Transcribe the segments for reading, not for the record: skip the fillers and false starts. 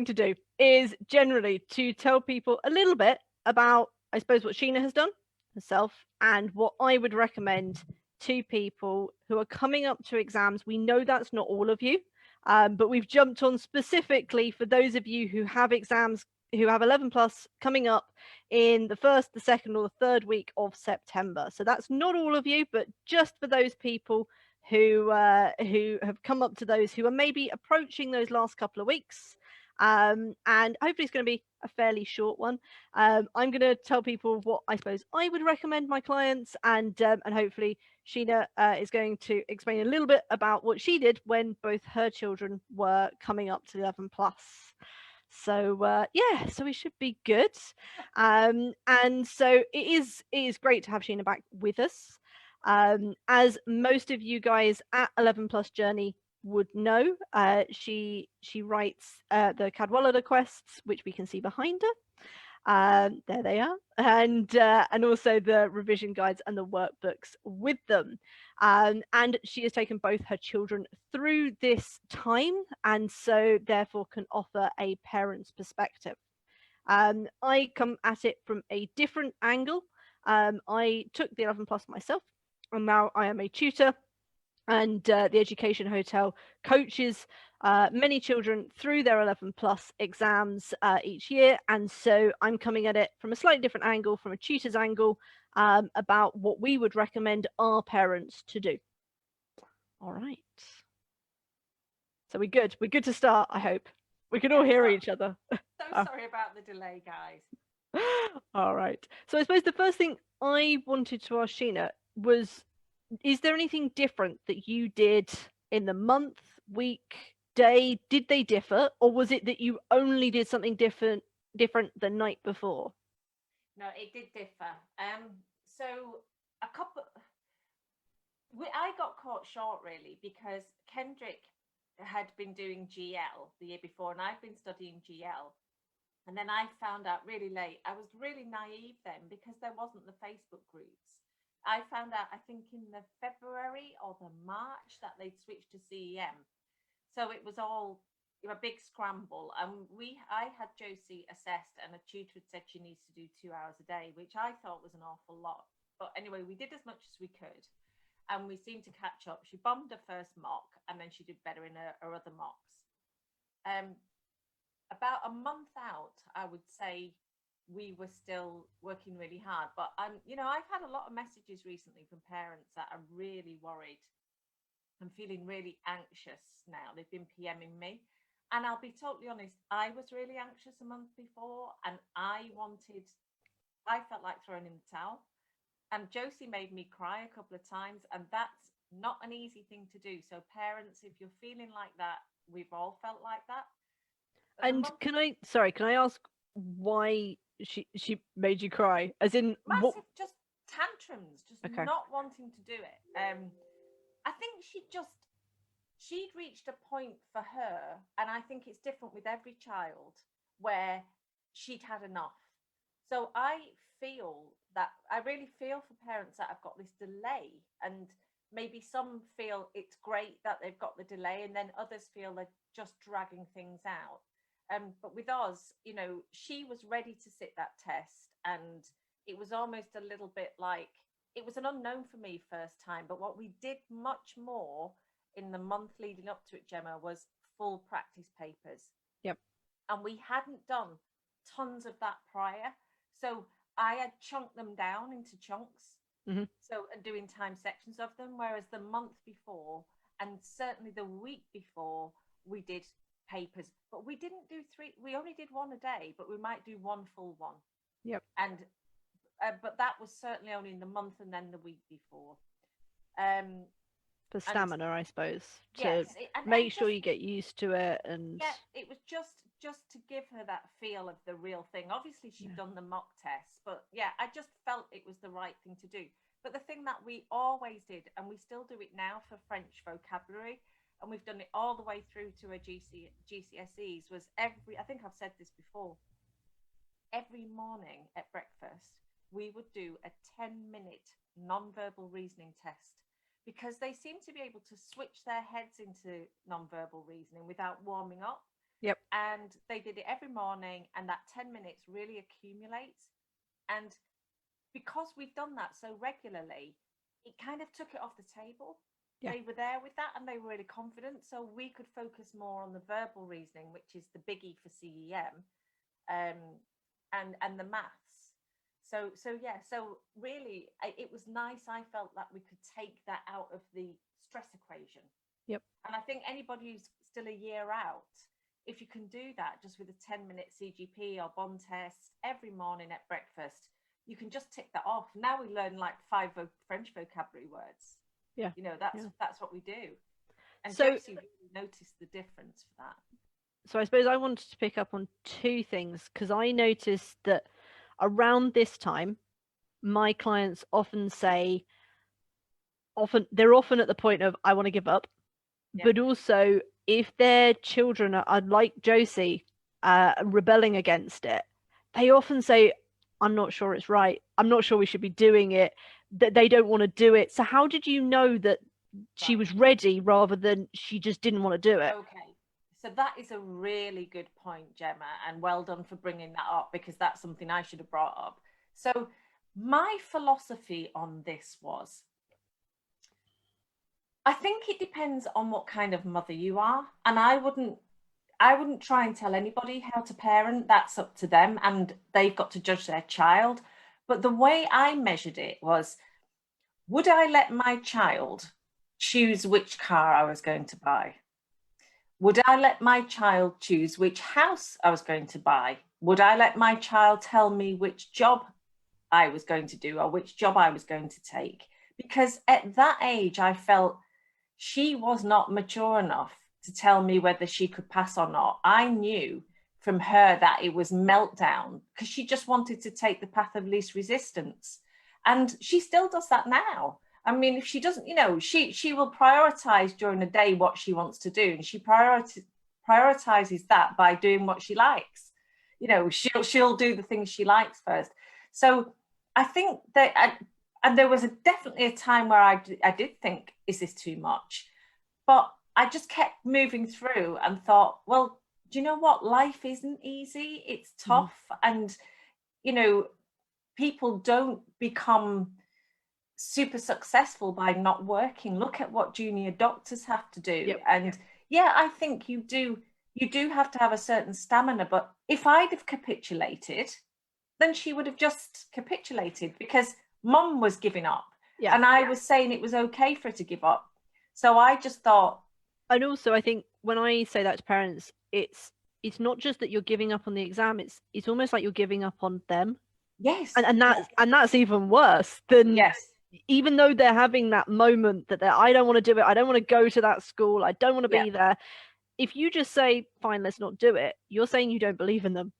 to do is generally to tell people a little bit about, I suppose, what Sheena has done herself and what I would recommend to people who are coming up to exams. We know that's not all of you, but we've jumped on specifically for those of you who have exams, who have 11 plus coming up in the first, the second, or the third week of September. So that's not all of you, but just for those people who have come up to those who are maybe approaching those last couple of weeks. And hopefully it's going to be a fairly short one. I'm going to tell people what I suppose I would recommend my clients, and hopefully Sheena is going to explain a little bit about what she did when both her children were coming up to 11 plus. So yeah, so we should be good. And so it is great to have Sheena back with us. As most of you guys at 11 plus journey would know, she writes the Cadwallader quests, which we can see behind her. There they are, and also the revision guides and the workbooks with them. And she has taken both her children through this time, and so therefore can offer a parent's perspective. I come at it from a different angle. I took the 11 plus myself, and now I am a tutor, and the Education Hotel coaches many children through their 11 plus exams each year. And so I'm coming at it from a slightly different angle, from a tutor's angle, about what we would recommend our parents to do. All right. So we're good. We're good to start, I hope. We can all hear each other. So sorry about the delay, guys. All right. So I suppose the first thing I wanted to ask Sheena was, is there anything different that you did in the month, week, day? Did they differ, or was it that you only did something different the night before? No, it did differ. So a couple. I got caught short really because Kendrick had been doing GL the year before, and I've been studying GL. And then I found out really late. I was really naive then because there wasn't the Facebook groups. I found out, I think, in the February or the March that they'd switched to CEM. So it was all a big scramble. And I had Josie assessed, and a tutor had said she needs to do 2 hours a day, which I thought was an awful lot. But anyway, we did as much as we could, and we seemed to catch up. She bombed her first mock, and then she did better in her other mocks. About a month out, I would say we were still working really hard. But I've had a lot of messages recently from parents that are really worried. I'm feeling really anxious now. They've been PMing me. And I'll be totally honest, I was really anxious a month before, and I felt like throwing in the towel. And Josie made me cry a couple of times, and that's not an easy thing to do. So parents, if you're feeling like that, we've all felt like that. And can I ask why she made you cry? As in what? Massive, just tantrums, just Okay. not wanting to do it. I think she'd reached a point for her, and I think it's different with every child, where she'd had enough. So I really feel for parents that have got this delay, and maybe some feel it's great that they've got the delay, and then others feel they're just dragging things out. But with Oz, she was ready to sit that test, and it was almost a little bit like it was an unknown for me first time. But what we did much more in the month leading up to it, Gemma, was full practice papers. Yep. And we hadn't done tons of that prior. So I had chunked them down into chunks. Mm-hmm. So, and doing time sections of them, whereas the month before, and certainly the week before, we did papers, but we didn't do three. We only did one a day, but we might do one full one. Yep. And but that was certainly only in the month and then the week before. Um, For and stamina, I suppose, to yes, and make sure just you get used to it. And yeah, it was just to give her that feel of the real thing. Obviously, she'd done the mock tests, but yeah, I just felt it was the right thing to do. But the thing that we always did, and we still do it now for French vocabulary, and we've done it all the way through to our GCSEs, was I think I've said this before, every morning at breakfast, we would do a 10-minute non-verbal reasoning test, because they seem to be able to switch their heads into non-verbal reasoning without warming up. Yep. And they did it every morning, and that 10 minutes really accumulates. And because we've done that so regularly, it kind of took it off the table. Yeah. They were there with that and they were really confident. So we could focus more on the verbal reasoning, which is the biggie for CEM, and the maths. So really, it was nice. I felt that we could take that out of the stress equation. Yep. And I think anybody who's still a year out, if you can do that just with a 10-minute CGP or bond test every morning at breakfast, you can just tick that off. Now we learn like 5 French vocabulary words. Yeah. That's what we do. And So, Josie really noticed the difference for that. So I suppose I wanted to pick up on two things, because I noticed that around this time, my clients often say, they're often at the point of, I want to give up. Yeah. But also, if their children are like Josie, rebelling against it, they often say, I'm not sure it's right. I'm not sure we should be doing it. That they don't want to do it. So how did you know that she was ready rather than she just didn't want to do it? Okay. So that is a really good point, Gemma, and well done for bringing that up, because that's something I should have brought up. So my philosophy on this was, I think it depends on what kind of mother you are, and I wouldn't try and tell anybody how to parent. That's up to them, and they've got to judge their child. But the way I measured it was, would I let my child choose which car I was going to buy? Would I let my child choose which house I was going to buy? Would I let my child tell me which job I was going to do or which job I was going to take? Because at that age, I felt she was not mature enough to tell me whether she could pass or not. I knew from her that it was meltdown, because she just wanted to take the path of least resistance. And she still does that now. I mean, if she doesn't, she will prioritize during the day what she wants to do, and she prioritizes that by doing what she likes. She'll do the things she likes first. So I think that, and there was definitely a time where I did think, is this too much? But I just kept moving through and thought, well, do you know what? Life isn't easy. It's tough. And, people don't become super successful by not working. Look at what junior doctors have to do. Yep. And yeah, I think you do have to have a certain stamina. But if I'd have capitulated, then she would have just capitulated, because mom was giving up. Yeah. And I was saying it was okay for her to give up. So I just thought. And also, I think when I say that to parents, it's not just that you're giving up on the exam, it's almost like you're giving up on them. Yes. And that's even worse than, yes. Even though they're having that moment that I don't want to do it, I don't want to go to that school, I don't want to be there. If you just say, fine, let's not do it, you're saying you don't believe in them.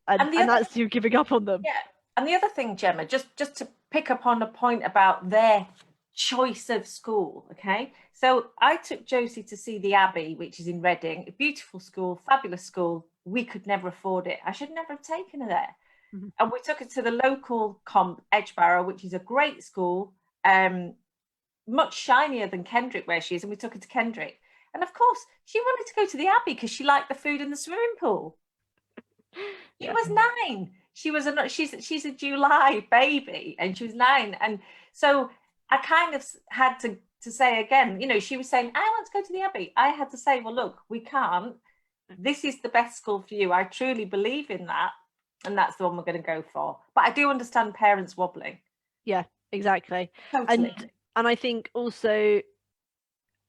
And that's you giving up on them. Yeah. And the other thing, Gemma, just to pick up on a point about their choice of school, okay? So I took Josie to see the Abbey, which is in Reading, a beautiful school, fabulous school. We could never afford it. I should never have taken her there. Mm-hmm. And we took her to the local comp, Edgeborough, which is a great school, much shinier than Kendrick, where she is. And we took her to Kendrick. And of course, she wanted to go to the Abbey because she liked the food in the swimming pool. She was 9. She's a July baby, and she was 9. And so I kind of had to say again, she was saying, I want to go to the Abbey. I had to say, well, look, we can't. This is the best school for you. I truly believe in that. And that's the one we're going to go for. But I do understand parents wobbling. Yeah, exactly. Totally. And I think also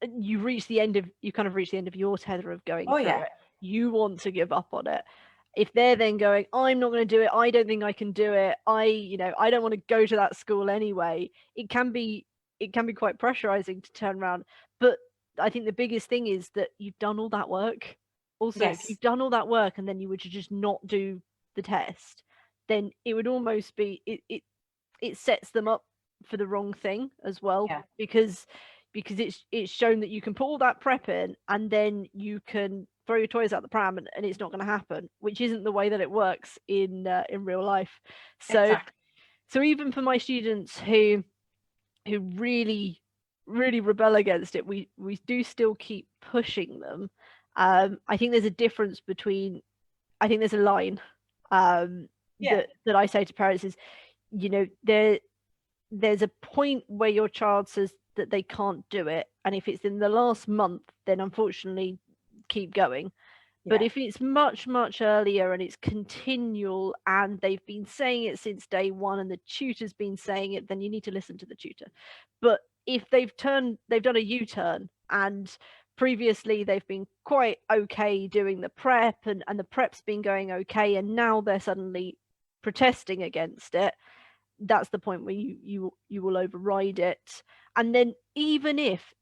you kind of reach the end of your tether of going through it. You want to give up on it. If they're then going, I'm not going to do it, I don't think I can do it, I don't want to go to that school anyway, it can be quite pressurizing to turn around. But I think the biggest thing is that you've done all that work. Also, if you've done all that work and then you were to just not do the test, then it would almost be it sets them up for the wrong thing as well. Because it's shown that you can put all that prep in and then you can throw your toys out the pram and it's not going to happen, which isn't the way that it works in real life. So even for my students who really really rebel against it, we do still keep pushing them, I think there's a difference between, I think there's a line Yeah. that I say to parents is, you know, there's a point where your child says that they can't do it, and if it's in the last month, then unfortunately keep going. But Yeah. if it's much, much earlier and it's continual and they've been saying it since day one and the tutor's been saying it, then you need to listen to the tutor. But if they've done a U-turn and previously they've been quite okay doing the prep and the prep's been going okay and now they're suddenly protesting against it, that's the point where you will override it. And then even if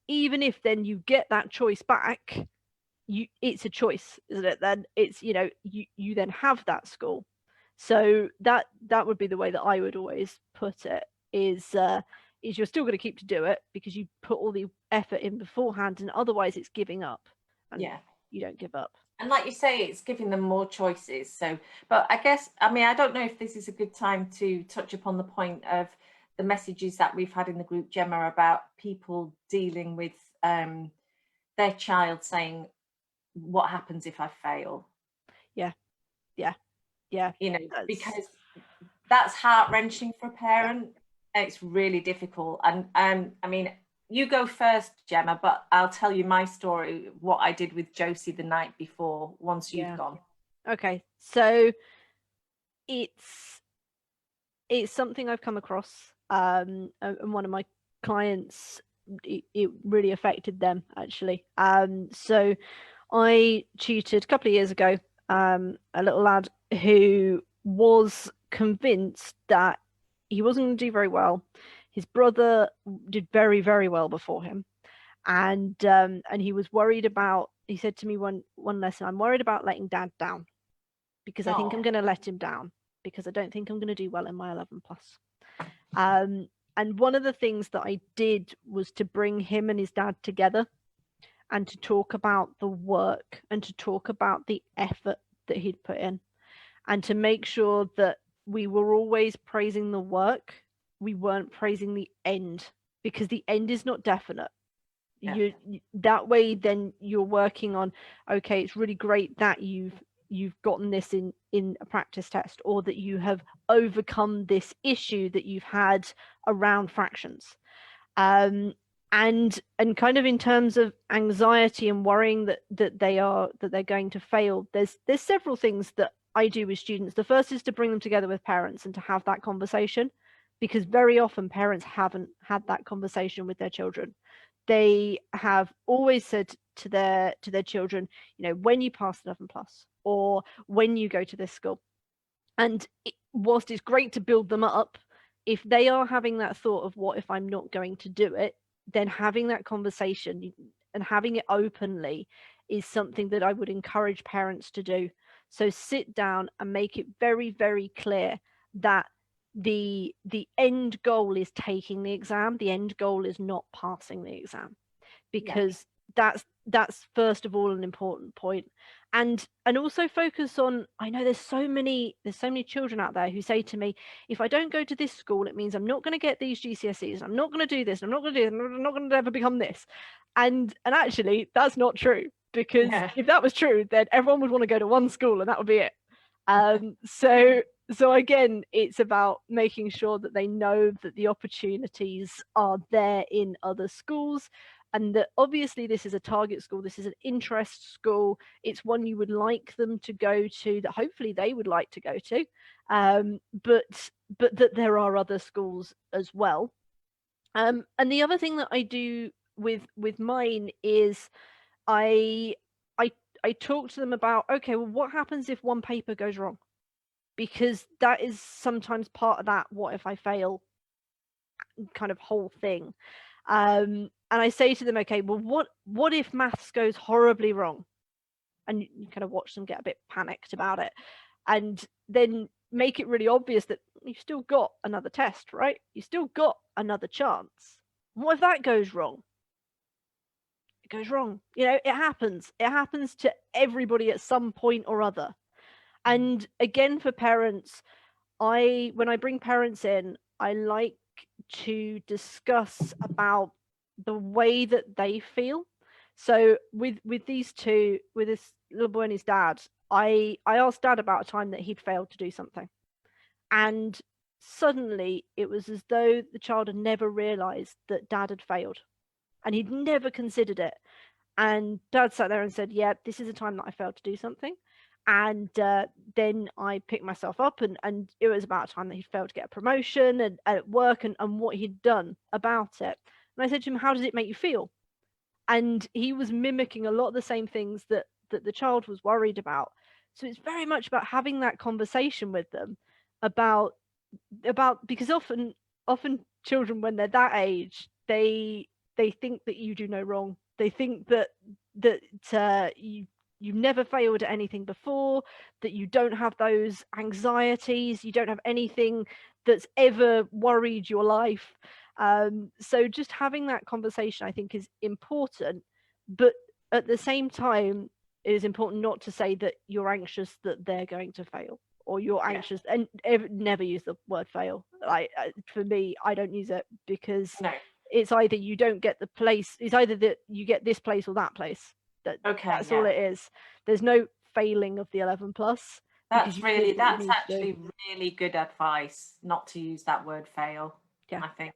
then you get that choice back, it's a choice, isn't it? Then it's, you know, you then have that school. So that would be the way that I would always put it, is you're still going to keep to do it because you put all the effort in beforehand, and otherwise it's giving up, and Yeah. you don't give up. And like you say, it's giving them more choices. So, but I guess, I mean, I don't know if this is a good time to touch upon the point of the messages that we've had in the group, Gemma, about people dealing with their child saying, what happens if I fail? Yeah. You know, That's, because that's heart-wrenching for a parent. It's really difficult. And I mean, you go first, Gemma, but I'll tell you my story, what I did with Josie the night before, once you've gone. okay. So it's something I've come across, and one of my clients, it really affected them actually. So I tutored a couple of years ago a little lad who was convinced that he wasn't going to do very well. His brother did very, very well before him, and he was worried about. He said to me one lesson, "I'm worried about letting Dad down because I think I'm going to let him down because I don't think I'm going to do well in my 11 plus." And one of the things that I did was to bring him and his dad together and to talk about the work and to talk about the effort that he'd put in, and to make sure that we were always praising the work. We weren't praising the end, because the end is not definite. Yeah. That way then you're working on, okay, it's really great that you've gotten this in a practice test, or that you have overcome this issue that you've had around fractions. And kind of in terms of anxiety and worrying that they're going to fail, there's several things that I do with students. The first is to bring them together with parents and to have that conversation, because very often parents haven't had that conversation with their children. They have always said to their children, you know, when you pass 11 plus, or when you go to this school. And whilst it's great to build them up, if they are having that thought of what if I'm not going to do it, then having that conversation and having it openly is something that I would encourage parents to do. So sit down and make it very, very clear that the end goal is taking the exam. The end goal is not passing the exam, because that's first of all an important point. And also focus on, I know there's so many children out there who say to me, if I don't go to this school, it means I'm not going to get these GCSEs, I'm not going to do this, I'm not going to do this, I'm not going to ever become this. And actually that's not true, because if that was true, then everyone would want to go to one school and that would be it. So again, it's about making sure that they know that the opportunities are there in other schools, and that obviously this is a target school, this is an interest school, it's one you would like them to go to, that hopefully they would like to go to, but that there are other schools as well. And the other thing that I do with mine is I talk to them about, okay, well, what happens if one paper goes wrong? Because that is sometimes part of that what if I fail kind of whole thing. And I say to them, okay, well, what if maths goes horribly wrong? And you kind of watch them get a bit panicked about it, and then make it really obvious that you've still got another test, right? You still got another chance. What if that goes wrong? It goes wrong. You know, it happens. It happens to everybody at some point or other. And again, for parents, when I bring parents in, I like to discuss about the way that they feel, So with these two, with this little boy and his dad, I asked Dad about a time that he'd failed to do something, and suddenly it was as though the child had never realized that Dad had failed, and he'd never considered it. And Dad sat there and said, yeah, this is a time that I failed to do something. And then I picked myself up, and it was about a time that he'd failed to get a promotion and at work, and what he'd done about it. And I said to him, how does it make you feel? And he was mimicking a lot of the same things that the child was worried about. So it's very much about having that conversation with them about because often children, when they're that age, they think that you do no wrong. They think that you've never failed at anything before, that you don't have those anxieties, you don't have anything that's ever worried your life. So just having that conversation, I think, is important, but at the same time, it is important not to say that you're anxious that they're going to fail, or you're anxious, and never use the word fail. Like, for me, I don't use it, because it's either you don't get the place, it's either that you get this place or that place. That's all it is. There's no failing of the 11 plus. That's actually really good advice, not to use that word fail. I think.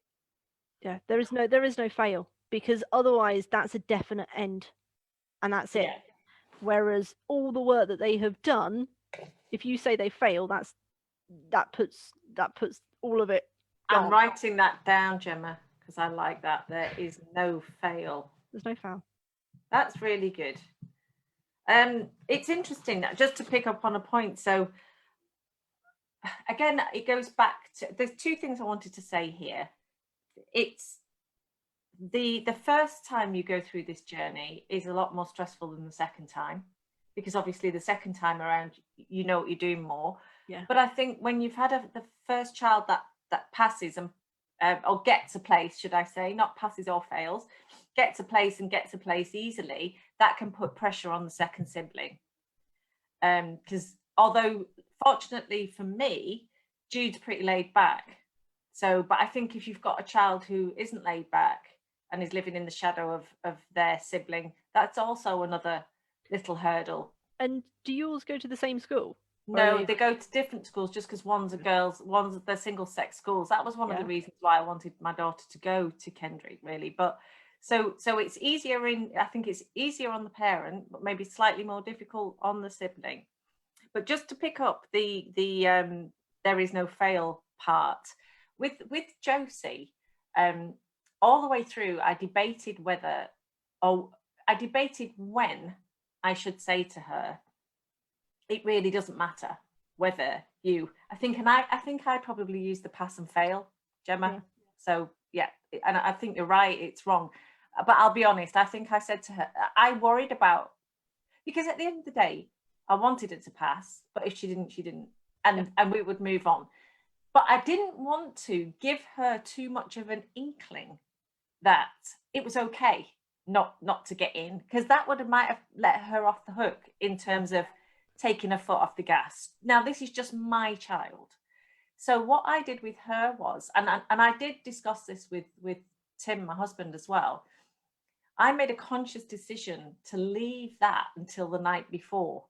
Yeah, there is no fail, because otherwise that's a definite end, and that's it. Whereas all the work that they have done, if you say they fail, that puts all of it gone. I'm writing that down, Gemma, because I like that. There is no fail. There's no fail. That's really good. It's interesting, just to pick up on a point. So again, it goes back to, there's two things I wanted to say here. It's the first time you go through this journey is a lot more stressful than the second time, because obviously the second time around, you know what you're doing more. But I think when you've had the first child that passes and or gets a place, should I say, not passes or fails, gets a place and gets a place easily, that can put pressure on the second sibling. Because although fortunately for me, Jude's pretty laid back. So, but I think if you've got a child who isn't laid back and is living in the shadow of their sibling, that's also another little hurdle. And do yours go to the same school? No, they go to different schools, just because one's a girls, one's they're single sex schools. That was one of the reasons why I wanted my daughter to go to Kendrick, really. But so it's easier I think it's easier on the parent, but maybe slightly more difficult on the sibling. But just to pick up the there is no fail part with Josie, all the way through, I debated when I should say to her, it really doesn't matter whether you, I think I probably used the pass and fail, Gemma. So and I think you're right, it's wrong. But I'll be honest, I think I said to her, I worried about, because at the end of the day, I wanted it to pass, but if she didn't, she didn't. And we would move on. But I didn't want to give her too much of an inkling that it was okay not to get in, because that might have let her off the hook in terms of taking her foot off the gas. Now, this is just my child. So what I did with her was, and I did discuss this with Tim, my husband, as well. I made a conscious decision to leave that until the night before.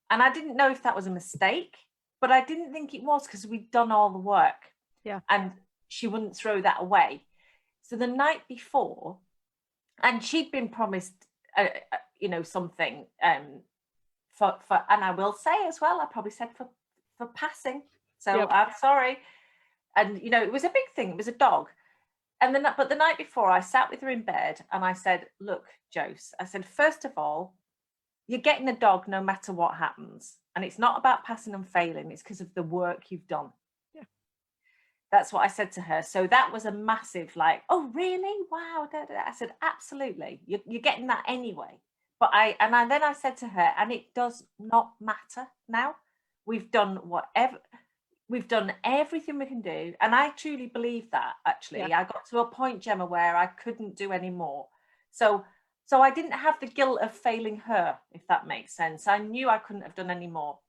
And I didn't know if that was a mistake, but I didn't think it was, because we'd done all the work. And she wouldn't throw that away. So the night before, and she'd been promised, something, for, and I will say as well, I probably said for passing. So I'm sorry. And, it was a big thing. It was a dog. And then, but the night before, I sat with her in bed and I said, look, Jose, I said, first of all, you're getting a dog no matter what happens. And it's not about passing and failing. It's because of the work you've done. That's what I said to her. So that was a massive, like, oh, really? Wow. I said, absolutely. You're getting that anyway. But then I said to her, and it does not matter now. We've done everything we can do. And I truly believe that, actually. I got to a point, Gemma, where I couldn't do any more. So I didn't have the guilt of failing her, if that makes sense. I knew I couldn't have done any more.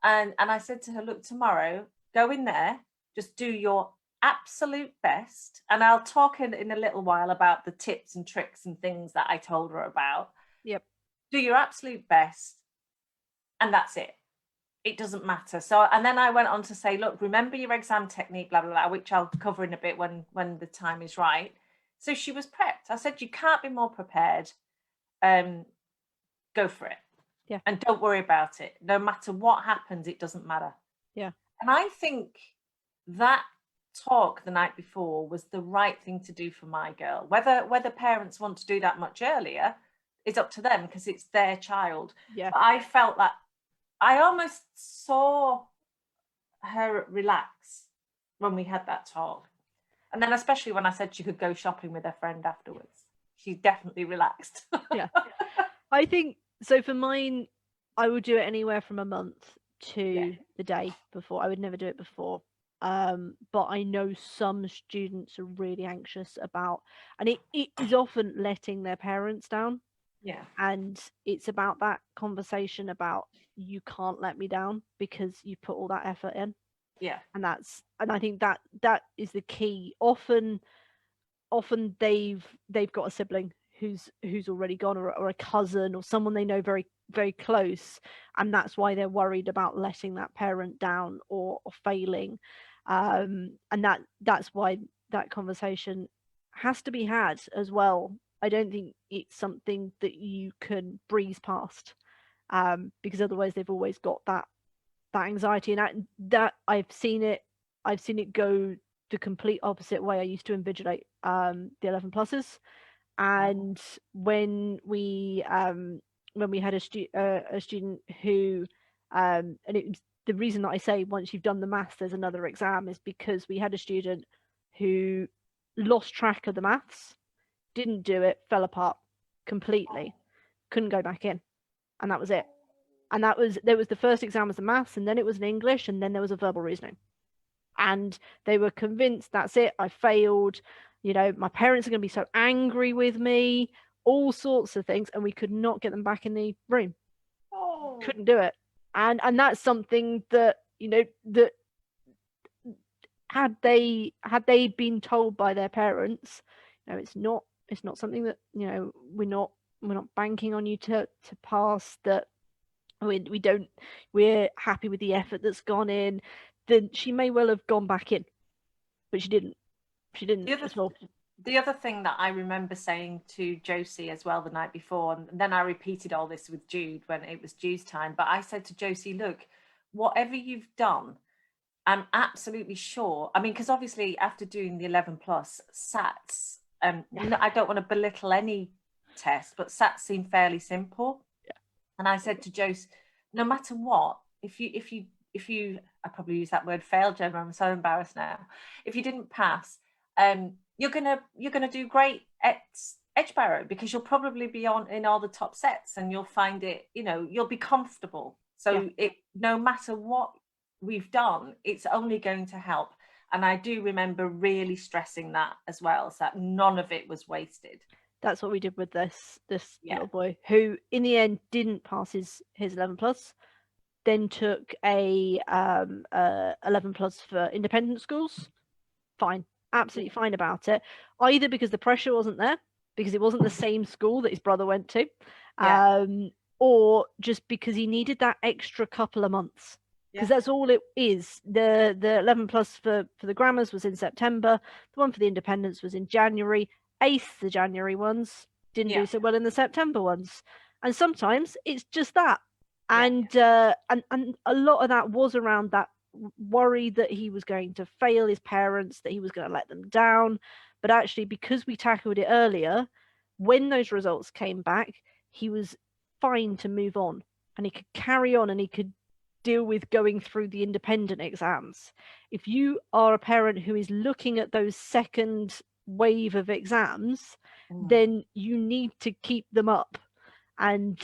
And I said to her, look, tomorrow, go in there, just do your absolute best, and I'll talk in a little while about the tips and tricks and things that I told her about. Yep. Do your absolute best, and that's it. It doesn't matter. So, and then I went on to say, look, remember your exam technique, blah, blah, blah, which I'll cover in a bit when the time is right. So she was prepped. I said, you can't be more prepared. Go for it. Yeah. And don't worry about it. No matter what happens, it doesn't matter. Yeah. And I think that talk the night before was the right thing to do for my girl. Whether parents want to do that much earlier is up to them, because it's their child. Yeah. But I felt that I almost saw her relax when we had that talk. And then especially when I said she could go shopping with her friend afterwards, she definitely relaxed. Yeah. I think so. For mine, I would do it anywhere from a month to the day before. I would never do it before. But I know some students are really anxious about, and it is often letting their parents down. Yeah. And it's about that conversation about, you can't let me down because you put all that effort in. Yeah. And I think that is the key. Often they've got a sibling who's already gone, or a cousin, or someone they know very, very close, and that's why they're worried about letting that parent down or failing. And that's why that conversation has to be had as well. I don't think it's something that you can breeze past, because otherwise they've always got that anxiety. And that I've seen it go the complete opposite way. I used to invigilate the 11 pluses, and when we had a student who and it was the reason that I say once you've done the maths there's another exam, is because we had a student who lost track of the maths, didn't do it, fell apart completely, couldn't go back in, and that was it. And there was the first exam was the maths, and then it was an English, and then there was a verbal reasoning. And they were convinced, that's it, I failed, my parents are going to be so angry with me, all sorts of things, and we could not get them back in the room. Couldn't do it. And that's something that that had they been told by their parents, it's not something that we're not banking on you to pass, that we're happy with the effort that's gone in, then she may well have gone back in, but she didn't at all. The other thing that I remember saying to Josie as well the night before, and then I repeated all this with Jude when it was Jude's time, but I said to Josie, look, whatever you've done, I'm absolutely sure, I mean, because obviously after doing the 11 plus SATs, I don't want to belittle any test, but SATs seem fairly simple. Yeah. And I said to Josie, no matter what, if you I probably use that word fail, Gemma, I'm so embarrassed now. If you didn't pass, you're gonna do great at Edgebarrow, because you'll probably be in all the top sets, and you'll find it, you'll be comfortable. So no matter what we've done, it's only going to help. And I do remember really stressing that as well, so that none of it was wasted. That's what we did with this little boy, who in the end didn't pass his 11 plus, then took a 11 plus for independent schools. Fine, absolutely fine about it, either because the pressure wasn't there, because it wasn't the same school that his brother went to, or just because he needed that extra couple of months, because that's all it is. The 11 plus for the grammars was in September, the one for the independents was in January. The January ones didn't do so well in the September ones, and sometimes it's just that. And a lot of that was around that worry that he was going to fail his parents, that he was going to let them down. But actually, because we tackled it earlier, when those results came back, he was fine to move on, and he could carry on, and he could deal with going through the independent exams. If you are a parent who is looking at those second wave of exams, then you need to keep them up, and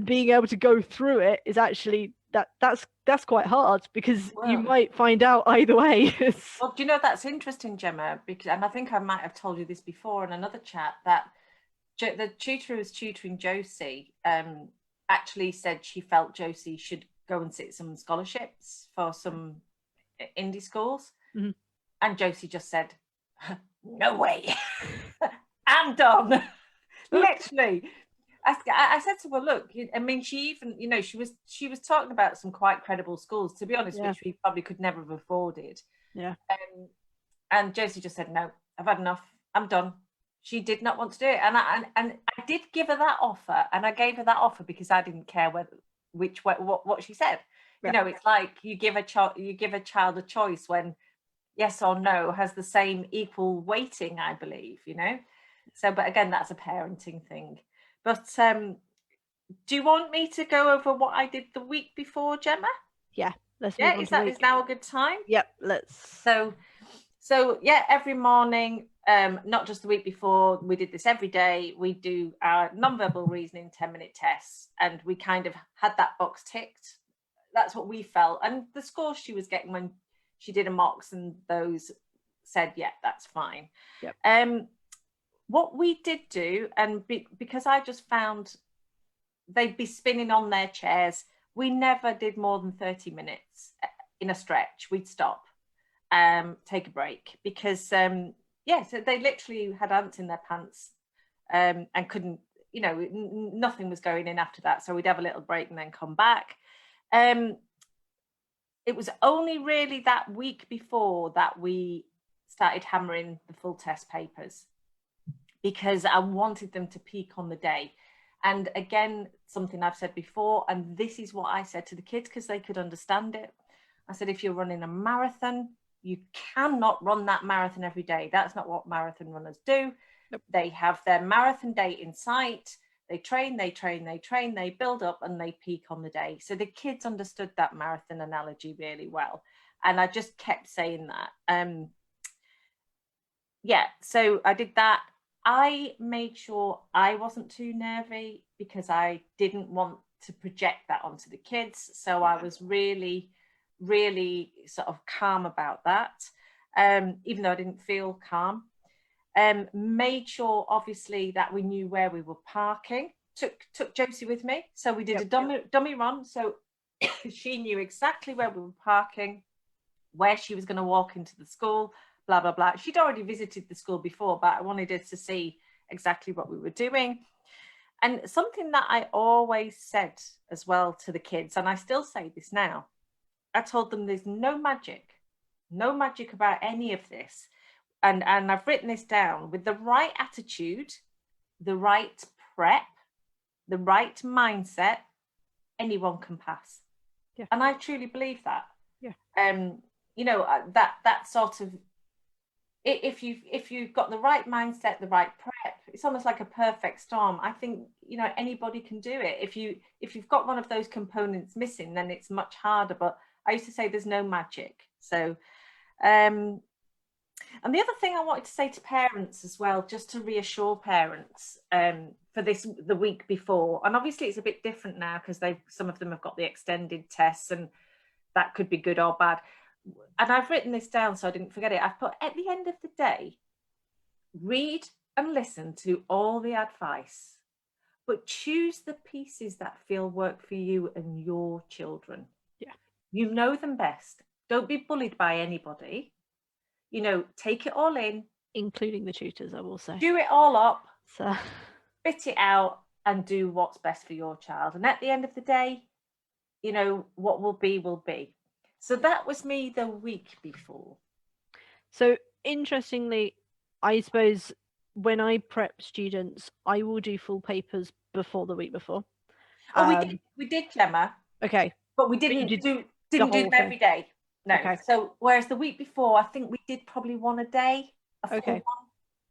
being able to go through it is actually that's quite hard, because you might find out either way. Well, do you know, that's interesting, Gemma, because, and I think I might have told you this before in another chat, that the tutor who was tutoring Josie actually said she felt Josie should go and sit some scholarships for some indie schools. And Josie just said, no way, I'm done. Literally. I said to her, look, I mean, she even, you know, she was talking about some quite credible schools, to be honest, which we probably could never have afforded. Yeah. And Josie just said, no, I've had enough. I'm done. She did not want to do it. And I did give her that offer, and I gave her that offer because I didn't care what she said. Yeah. You know, it's like you give a child a choice when yes or no has the same equal weighting, I believe, you know. So, but again, that's a parenting thing. But do you want me to go over what I did the week before, Gemma? Yeah, let's move on. Is now a good time? Yep, let's. So yeah, every morning, not just the week before, we did this every day. We do our non-verbal reasoning 10-minute tests, and we kind of had that box ticked. That's what we felt, and the scores she was getting when she did a mocks and those said, yeah, that's fine. Yep. What we did do, and because I just found they'd be spinning on their chairs, we never did more than 30 minutes in a stretch. We'd stop, take a break, because so they literally had ants in their pants and couldn't, you know, nothing was going in after that. So we'd have a little break and then come back. It was only really that week before that we started hammering the full test papers, because I wanted them to peak on the day. And again, something I've said before, and this is what I said to the kids because they could understand it. I said, if you're running a marathon, you cannot run that marathon every day. That's not what marathon runners do. Nope. They have their marathon date in sight. They train, they build up, and they peak on the day. So the kids understood that marathon analogy really well. And I just kept saying that. So I did that. I made sure I wasn't too nervy because I didn't want to project that onto the kids. So I was really, really sort of calm about that, even though I didn't feel calm. Made sure, obviously, that we knew where we were parking. Took Josie with me. So we did a dummy run. So she knew exactly where we were parking, where she was going to walk into the school, blah, blah, blah. She'd already visited the school before, but I wanted her to see exactly what we were doing. And something that I always said as well to the kids, and I still say this now, I told them there's no magic about any of this. And I've written this down. With the right attitude, the right prep, the right mindset, anyone can pass. Yeah. And I truly believe that. Yeah. You know, that sort of, if you've got the right mindset, the right prep, it's almost like a perfect storm. I think, you know, anybody can do it. If you've got one of those components missing, then it's much harder. But I used to say there's no magic. So, and the other thing I wanted to say to parents as well, just to reassure parents for the week before, and obviously it's a bit different now because some of them have got the extended tests, and that could be good or bad. And I've written this down so I didn't forget it. I've put, at the end of the day, read and listen to all the advice, but choose the pieces that feel work for you and your children. Yeah. You know them best. Don't be bullied by anybody. You know, take it all in. Including the tutors, I will say. Do it all up. So spit it out and do what's best for your child. And at the end of the day, you know, what will be, will be. So that was me the week before. So interestingly, I suppose when I prep students, I will do full papers before the week before. Oh, we did, Gemma. Okay. But we didn't do them every day. No. Okay. So whereas the week before, I think we did probably one a day. Okay.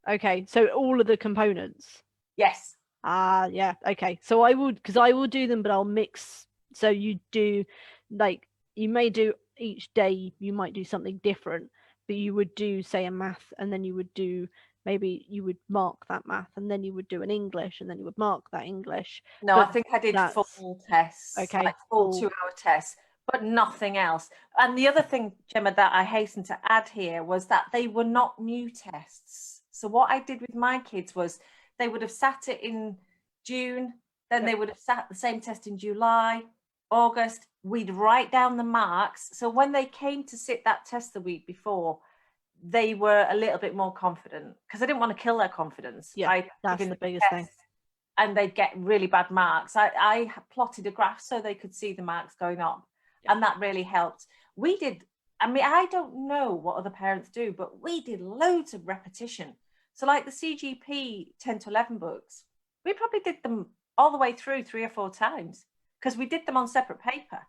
Okay. So all of the components. Yes. Yeah. Okay. So I will do them, but I'll mix. So you do, like, you may do each day, you might do something different, but you would do, say, a math, and then you would do, maybe you would mark that math, and then you would do an English, and then you would mark that English. No, but I think I did full tests. Okay. Like full 2-hour tests, but nothing else. And the other thing, Gemma, that I hasten to add here was that they were not new tests. So what I did with my kids was they would have sat it in June, then they would have sat the same test in July, August. We'd write down the marks. So when they came to sit that test the week before, they were a little bit more confident, because I didn't want to kill their confidence by that's giving the them biggest thing. tests and they'd get really bad marks. I plotted a graph so they could see the marks going up, and that really helped. We did, I mean, I don't know what other parents do, but we did loads of repetition. So like the CGP 10 to 11 books, we probably did them all the way through 3 or 4 times, because we did them on separate paper.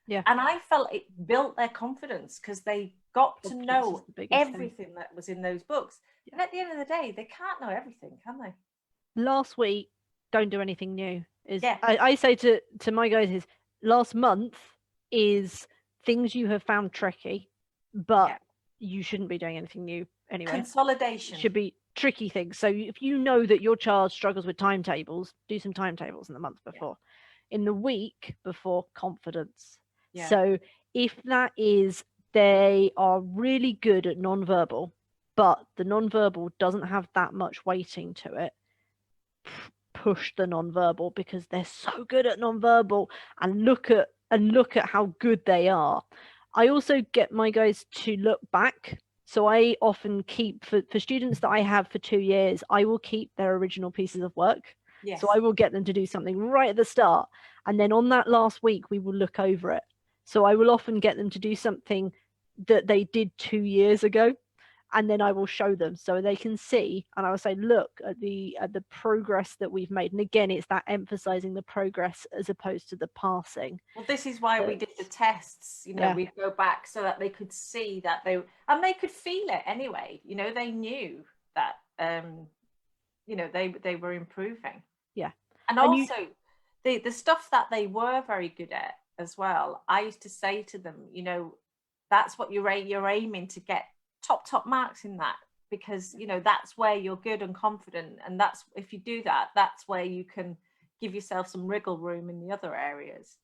And I felt it built their confidence, because they got to know everything that was in those books. And at the end of the day, they can't know everything, can they? Last week, don't do anything new. I say to my guys is, last month is things you have found tricky, but you shouldn't be doing anything new anyway. Consolidation should be tricky things. So if you know that your child struggles with timetables, do some timetables in the month before. In the week before, confidence. So if that is, they are really good at nonverbal, but the nonverbal doesn't have that much weighting to it, push the nonverbal, because they're so good at nonverbal, and look at how good they are. I also get my guys to look back. So I often keep, for students that I have for 2 years, I will keep their original pieces of work. So I will get them to do something right at the start, and then on that last week we will look over it. So I will often get them to do something that they did 2 years ago, and then I will show them so they can see, and I will say, look at the progress that we've made. And again, it's that emphasizing the progress as opposed to the passing. Well, this is why we did the tests. You know, we'd go back so that they could see that they could feel it anyway. You know, they knew that you know, they were improving. And also the stuff that they were very good at as well, I used to say to them, you know, that's what you're aiming to get top marks in that, because you know that's where you're good and confident, and that's, if you do that, that's where you can give yourself some wriggle room in the other areas.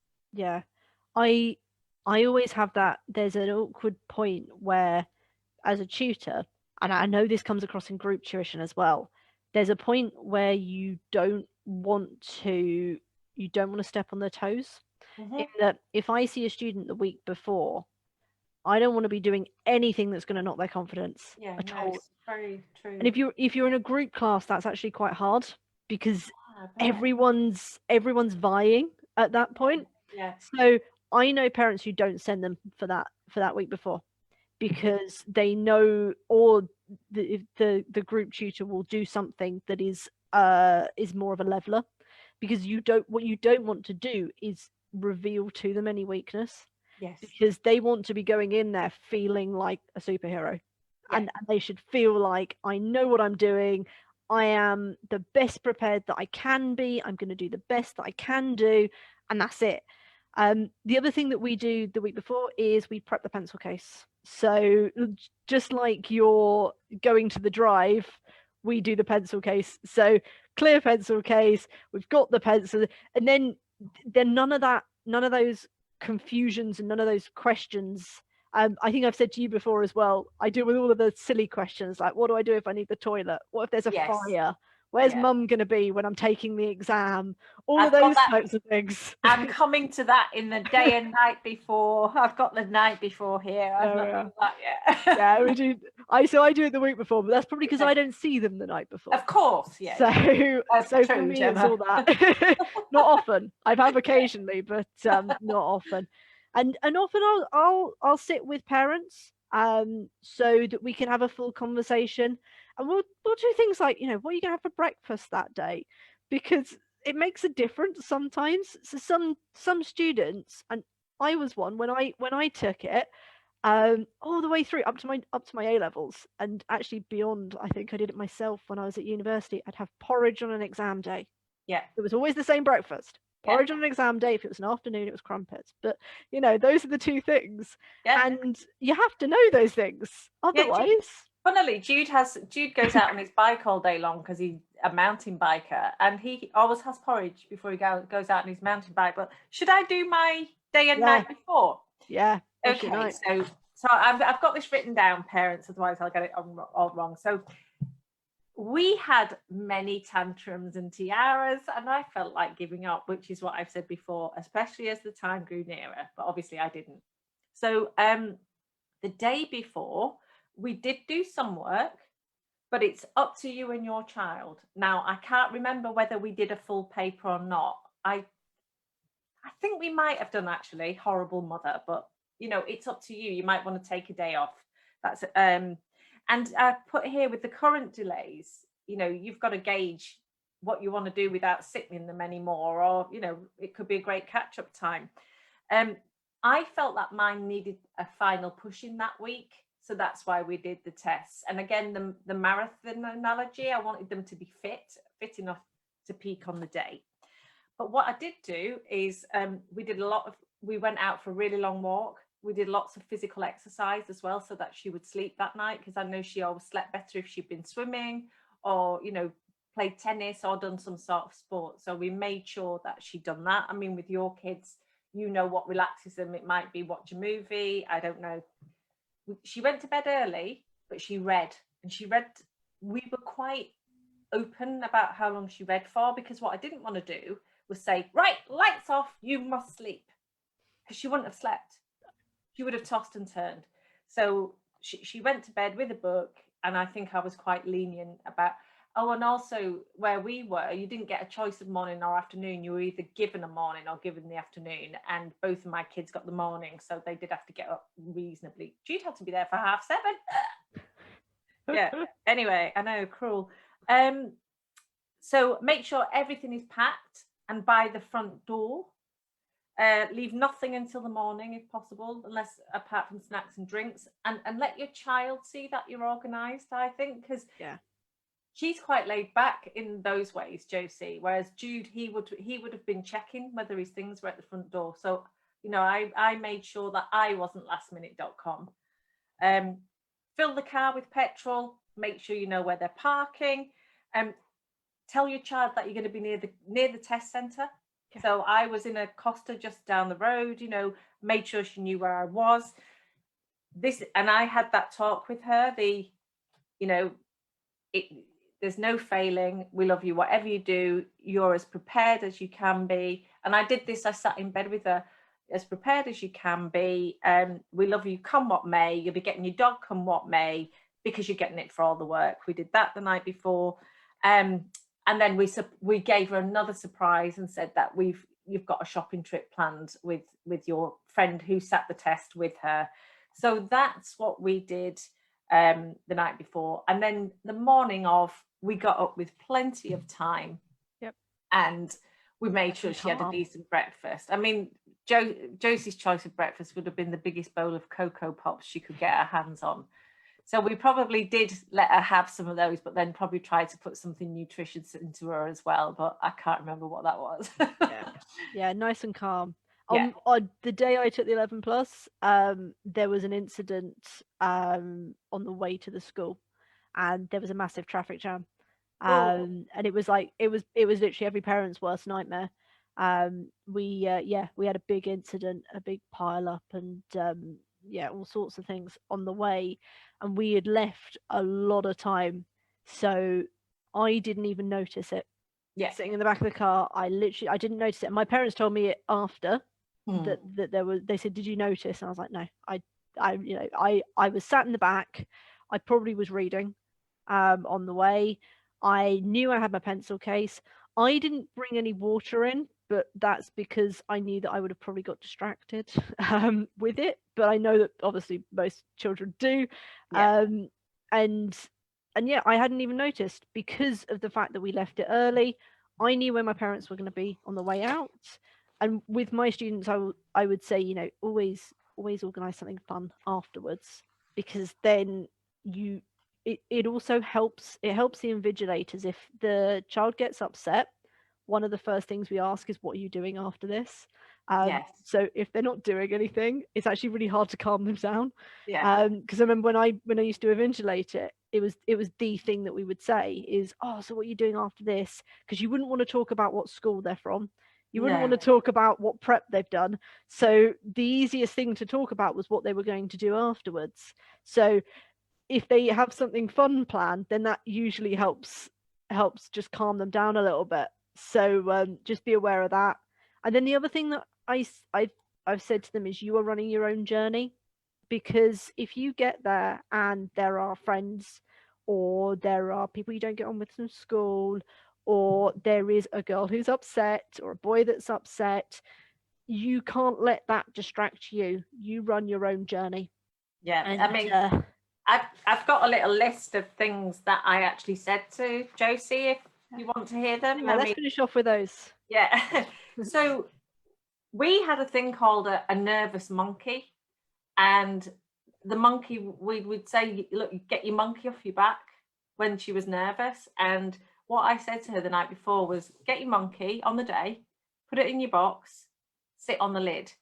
I always have that. There's an awkward point where, as a tutor, and I know this comes across in group tuition as well, there's a point where you don't want to step on their toes. In that, if I see a student the week before, I don't want to be doing anything that's going to knock their confidence at all. It's very true. And if you're in a group class, that's actually quite hard, because everyone's vying at that point. So I know parents who don't send them for that week before, because they know, or the group tutor will do something that is more of a leveler, because what you don't want to do is reveal to them any weakness. Because they want to be going in there feeling like a superhero. And they should feel like, I know what I'm doing, I am the best prepared that I can be, I'm going to do the best that I can do, and that's it. The other thing that we do the week before is we prep the pencil case. So just like you're going to the drive, we do the pencil case. So clear pencil case, we've got the pencil, and then none of those confusions and none of those questions. I think I've said to you before as well, I deal with all of the silly questions, like, what do I do if I need the toilet? What if there's a fire? Where's mum going to be when I'm taking the exam? All of those types of things. I'm coming to that in the day and night before. I've got the night before here. I've not done that yet. We do. I do it the week before, but that's probably because I don't see them the night before. Of course, So for me, Jemma, it's all that. Not often. I have occasionally, but not often. And often I'll sit with parents so that we can have a full conversation, and we'll do things like, you know, what are you gonna have for breakfast that day, because it makes a difference sometimes. So some students, and I was one when I took it all the way through up to my A levels, and actually beyond. I think I did it myself when I was at university. I'd have porridge on an exam day. It was always the same breakfast. Porridge on an exam day. If it was an afternoon, it was crumpets. But you know, those are the two things, and you have to know those things. Otherwise, funnily, Jude goes out on his bike all day long because he's a mountain biker, and he always has porridge before he goes out on his mountain bike. But should I do my day and night before? Okay. So I've got this written down, parents. Otherwise, I'll get it all wrong. So we had many tantrums and tiaras, and I felt like giving up, which is what I've said before, especially as the time grew nearer, but obviously I didn't. So the day before, we did do some work, but it's up to you and your child. Now, I can't remember whether we did a full paper or not. I think we might have done, actually. Horrible mother, but it's up to you. You might want to take a day off. That's and I put here, with the current delays, you've got to gauge what you want to do without sitting them anymore, or it could be a great catch-up time. I felt that mine needed a final push in that week, so that's why we did the tests. And again, the marathon analogy, I wanted them to be fit enough to peak on the day. But what I did do is we went out for a really long walk. We did lots of physical exercise as well, so that she would sleep that night, because I know she always slept better if she'd been swimming or, played tennis or done some sort of sport. So we made sure that she'd done that. I mean, with your kids, what relaxes them. It might be watch a movie. I don't know. She went to bed early, but she read. And we were quite open about how long she read for, because what I didn't want to do was say, right, lights off, you must sleep, because she wouldn't have slept. She would have tossed and turned. So she went to bed with a book, and I think I was quite lenient about. Oh, and also where we were, you didn't get a choice of morning or afternoon. You were either given a morning or given the afternoon, and both of my kids got the morning, so they did have to get up reasonably. Jude had to be there for 7:30. Yeah. Anyway, I know, cruel. So make sure everything is packed and by the front door. Leave nothing until the morning if possible, unless apart from snacks and drinks, and let your child see that you're organised, I think, because she's quite laid back in those ways, Josie, whereas Jude, he would have been checking whether his things were at the front door. So I made sure that I wasn't lastminute.com. Fill the car with petrol, make sure you know where they're parking. Tell your child that you're going to be near the test centre. Yeah. So I was in a Costa just down the road, made sure she knew where I was. And I had that talk with her. There's no failing. We love you. Whatever you do, you're as prepared as you can be. And I did this. I sat in bed with her, as prepared as you can be. We love you, come what may. You'll be getting your dog come what may, because you're getting it for all the work. We did that the night before. And then we gave her another surprise and said that you've got a shopping trip planned with your friend who sat the test with her. So that's what we did the night before. And then the morning of, we got up with plenty of time. Yep. And we made sure she had a decent breakfast. I mean, Josie's choice of breakfast would have been the biggest bowl of Cocoa Pops she could get her hands on. So we probably did let her have some of those, but then probably tried to put something nutritious into her as well. But I can't remember what that was. Yeah, nice and calm. Yeah. On the day I took the 11 plus, there was an incident on the way to the school, and there was a massive traffic jam. And it was literally every parent's worst nightmare. We had a big incident, a big pile up, and all sorts of things on the way, and we had left a lot of time, so I didn't even notice it. Sitting in the back of the car, I didn't notice it. And my parents told me it after that they said, did you notice? And I was like, no, I was sat in the back. I probably was reading on the way. I knew I had my pencil case. I didn't bring any water in, but that's because I knew that I would have probably got distracted with it. But I know that obviously most children do. Yeah. And yeah, I hadn't even noticed because of the fact that we left it early. I knew where my parents were going to be on the way out. And with my students, I would say, always organize something fun afterwards, because then it also helps. It helps the invigilators. If the child gets upset, one of the first things we ask is, what are you doing after this? Yes. So if they're not doing anything, it's actually really hard to calm them down. Yeah. Because I remember when I used to invigilate it, it was the thing that we would say is, oh, so what are you doing after this? Because you wouldn't want to talk about what school they're from. You wouldn't want to talk about what prep they've done. So the easiest thing to talk about was what they were going to do afterwards. So if they have something fun planned, then that usually helps just calm them down a little bit. So just be aware of that. And then the other thing that I've said to them is, you are running your own journey. because if you get there and there are friends or there are people you don't get on with from school, or there is a girl who's upset or a boy that's upset, you can't let that distract you. You run your own journey. Yeah, And I mean, I've got a little list of things that I actually said to Josie, if you want to hear them. yeah, let's finish off with those. Yeah. So we had a thing called a nervous monkey, and the monkey, we would say, look, get your monkey off your back when she was nervous. And what I said to her the night before was, get your monkey on the day, put it in your box, sit on the lid.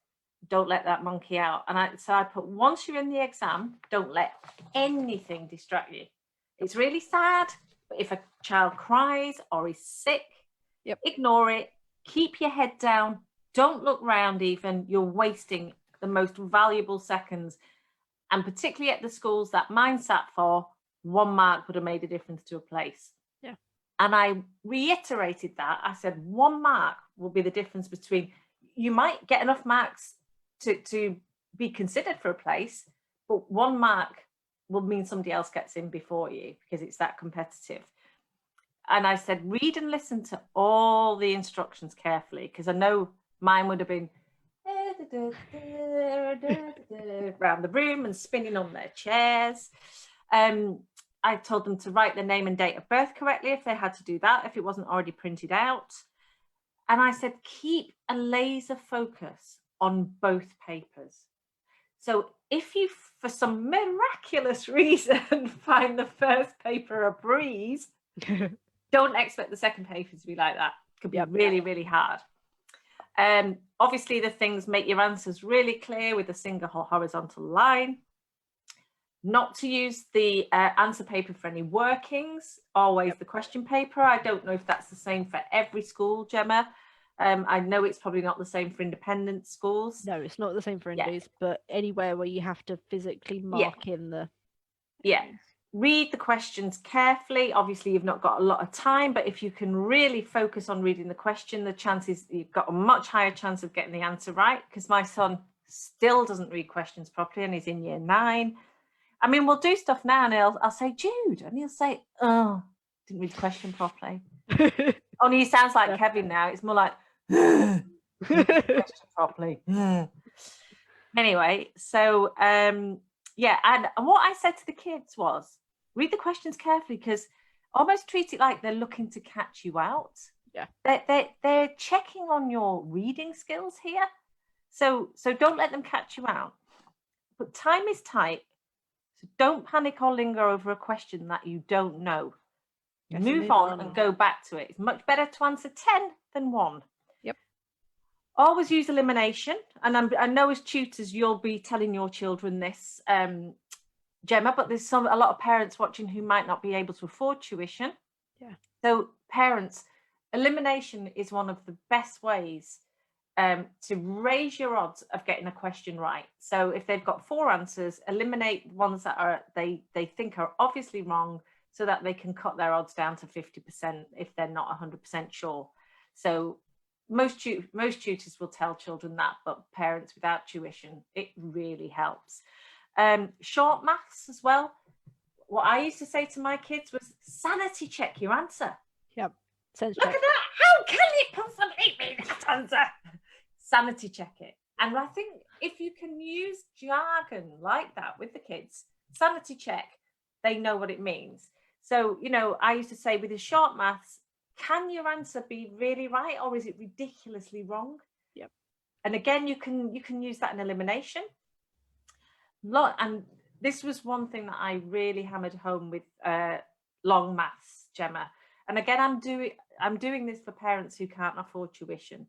Don't let that monkey out. And so I put, once you're in the exam, don't let anything distract you. It's really sad, but if a child cries or is sick, ignore it, keep your head down, don't look round even. You're wasting the most valuable seconds. And particularly at the schools that mine sat for, 1 mark would have made a difference to a place. Yeah. And I reiterated that. I said 1 mark will be the difference between, you might get enough marks to be considered for a place, but 1 mark will mean somebody else gets in before you because it's that competitive. And I said, read and listen to all the instructions carefully, because I know mine would have been around the room and spinning on their chairs. I told them to write their name and date of birth correctly if they had to do that, if it wasn't already printed out. And I said, keep a laser focus on both papers. So if you, for some miraculous reason, find the first paper a breeze, don't expect the second paper to be like that. It could be really, really hard. Obviously, the things, make your answers really clear with a single horizontal line. Not to use the answer paper for any workings, always the question paper. I don't know if that's the same for every school, Gemma. I know it's probably not the same for independent schools. No, it's not the same for indies, but anywhere where you have to physically mark in the... Yeah. Read the questions carefully. Obviously, you've not got a lot of time, but if you can really focus on reading the question, the chances, you've got a much higher chance of getting the answer right, because my son still doesn't read questions properly and he's in year 9. I mean, we'll do stuff now and I'll say, Jude, and he'll say, oh, didn't read the question properly. Only he sounds like Kevin now. It's more like, didn't read the question properly. Anyway, so yeah, and what I said to the kids was, read the questions carefully, because almost treat it like they're looking to catch you out. Yeah, they're checking on your reading skills here, so don't let them catch you out. But time is tight, so don't panic or linger over a question that you don't know. Move on and go back to it. It's much better to answer 10 than 1. Always use elimination, and I know as tutors you'll be telling your children this, Gemma, but there's a lot of parents watching who might not be able to afford tuition. Yeah. So parents, elimination is one of the best ways to raise your odds of getting a question right. So if they've got 4 answers, eliminate ones that are they think are obviously wrong, so that they can cut their odds down to 50% if they're not 100% sure. So most tutors will tell children that, but parents without tuition, it really helps. Short maths as well. What I used to say to my kids was, sanity check your answer. Yep. Look at that. How can it possibly be that answer? Sanity check it. And I think if you can use jargon like that with the kids, sanity check, they know what it means. So, you know, I used to say with the short maths, can your answer be really right, or is it ridiculously wrong? Yep. And again, you can use that in elimination. And this was one thing that I really hammered home with long maths, Gemma. And again, I'm doing this for parents who can't afford tuition.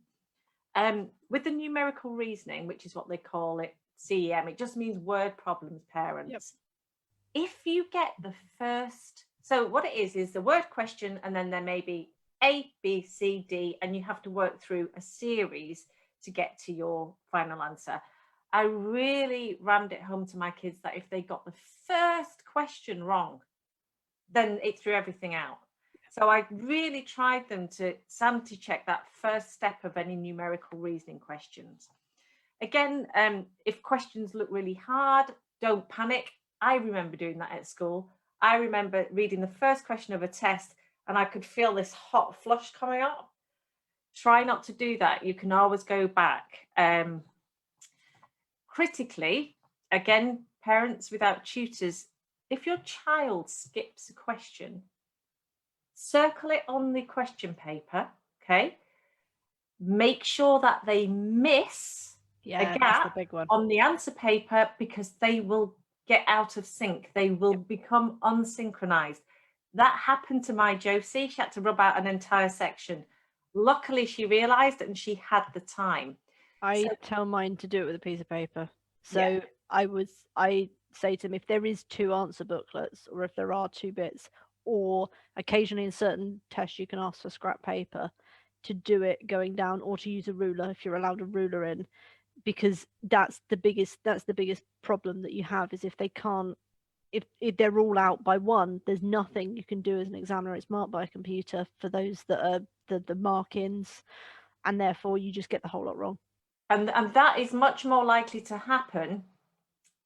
With the numerical reasoning, which is what they call it, CEM, it just means word problems, parents. Yep. If you get the first, so what it is the word question, and then there may be A, B, C, D, and you have to work through a series to get to your final answer. I really rammed it home to my kids that if they got the first question wrong, then it threw everything out. So I really tried them to sanity check that first step of any numerical reasoning questions. Again, if questions look really hard, don't panic. I remember doing that at school. I remember reading the first question of a test and I could feel this hot flush coming up. Try not to do that. You can always go back. Critically, again, parents without tutors, if your child skips a question, circle it on the question paper, okay? Make sure that they miss a That's the gap big one. on the answer paper, because they will get out of sync. They will become unsynchronized. That happened to my Josie. She had to rub out an entire section. Luckily, she realized and she had the time. I tell mine to do it with a piece of paper. So I say to them, if there is 2 answer booklets, or if there are 2 bits, or occasionally in certain tests you can ask for scrap paper, to do it going down, or to use a ruler if you're allowed a ruler in, because that's the biggest problem that you have, is if they can't, if they're all out by 1, there's nothing you can do as an examiner. It's marked by a computer for those that are the mark-ins, and therefore you just get the whole lot wrong. And that is much more likely to happen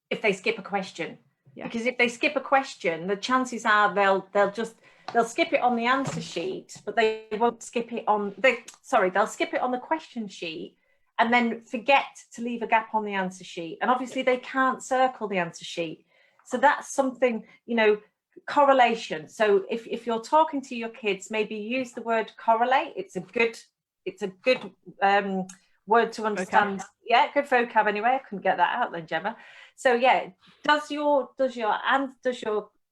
if they skip a question. Because if they skip a question, the chances are they'll skip it on the answer sheet, but they won't skip it on they'll skip it on the question sheet and then forget to leave a gap on the answer sheet. And obviously they can't circle the answer sheet. So that's something, correlation. So if you're talking to your kids, maybe use the word correlate. It's a good word to understand. Vocab. Yeah, good vocab anyway. I couldn't get that out then, Gemma. So yeah, does your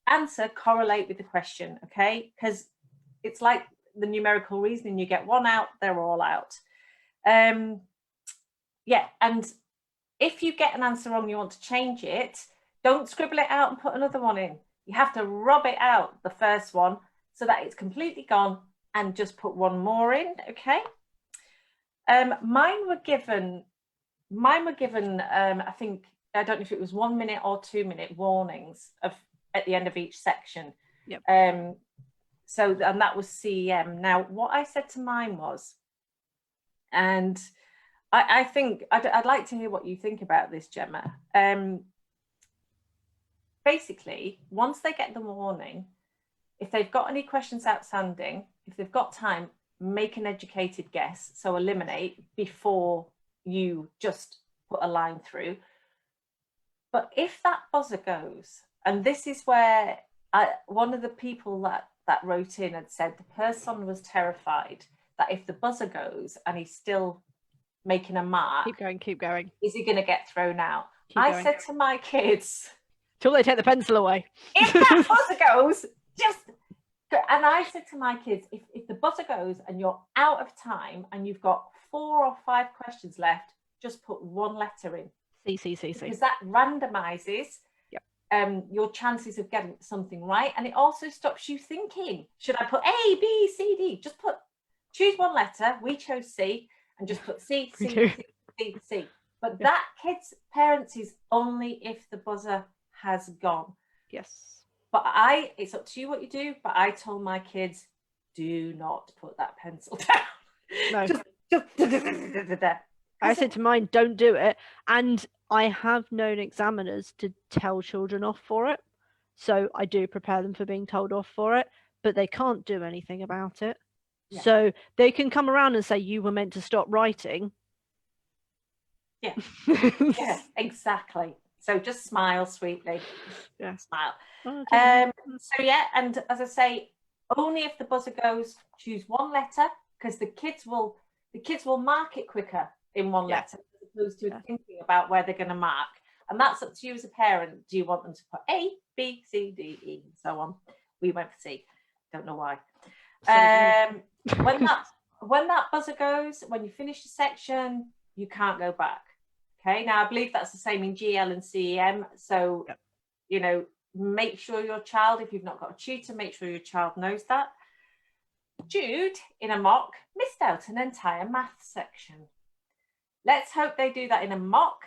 answer correlate with the question? Okay, because it's like the numerical reasoning. You get 1 out, they're all out. Yeah, and if you get an answer wrong, you want to change it, don't scribble it out and put another one in. You have to rub it out, the first one, so that it's completely gone, and just put 1 more in. Okay. Mine were given. I think, I don't know if it was 1 minute or 2 minute warnings at the end of each section. Yep. And that was CEM. Now, what I said to mine was, and I think I'd like to hear what you think about this, Gemma. Basically, once they get the warning, if they've got any questions outstanding, if they've got time, make an educated guess. So eliminate before you just put a line through. But if that buzzer goes, and this is where one of the people that wrote in had said the person was terrified that if the buzzer goes and he's still making a mark, keep going, is he going to get thrown out? I said to my kids, till they take the pencil away. If that buzzer goes, and I said to my kids, if the buzzer goes and you're out of time and you've got 4 or 5 questions left, just put 1 letter in. C. Because that randomizes your chances of getting something right. And it also stops you thinking, should I put A, B, C, D? Just choose 1 letter. We chose C, and just put C, C, C, C, C. But that, kids' parents, is only if the buzzer has gone. Yes. But it's up to you what you do, but I told my kids, do not put that pencil down. No. I said to mine, don't do it. And I have known examiners to tell children off for it. So I do prepare them for being told off for it, but they can't do anything about it. Yeah. So they can come around and say, you were meant to stop writing. Yeah, yeah, exactly. So just smile sweetly. Yeah. Smile. So yeah, and as I say, only if the buzzer goes, choose 1 letter, because the kids will mark it quicker in 1 letter, as opposed to thinking about where they're going to mark. And that's up to you as a parent. Do you want them to put A, B, C, D, E, and so on? We went for C. Don't know why. When that buzzer goes, when you finish the section, you can't go back. Okay. Now I believe that's the same in GL and CEM. So, make sure your child, if you've not got a tutor, make sure your child knows that. Jude, in a mock, missed out an entire math section. Let's hope they do that in a mock.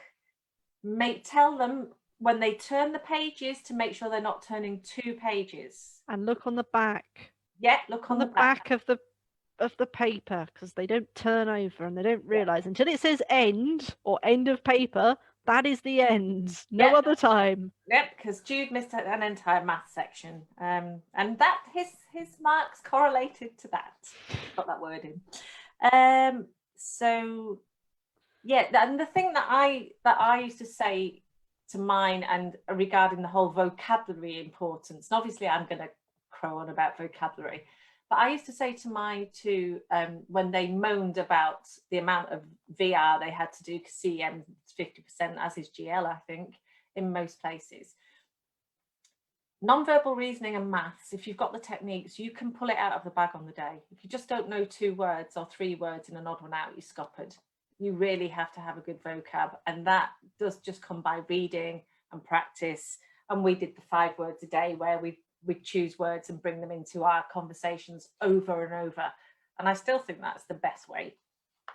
Tell them when they turn the pages to make sure they're not turning 2 pages. And look on the back. Yeah, look on the back of the paper, because they don't turn over and they don't realise until it says end or end of paper, That is the end. No Yep. other time. Yep, because Jude missed an entire math section, and that his marks correlated to that. Got that word in. So yeah, and the thing that I used to say to mine, and regarding the whole vocabulary importance, and obviously I'm going to crow on about vocabulary, but I used to say to mine too, when they moaned about the amount of VR they had to do, because CM is 50%, as is GL, I think, in most places. Non-verbal reasoning and maths, if you've got the techniques, you can pull it out of the bag on the day. If you just don't know 2 words or 3 words and an odd one out, you're scuppered. You really have to have a good vocab, and that does just come by reading and practice. And we did the 5 words a day, where we choose words and bring them into our conversations over and over. And I still think that's the best way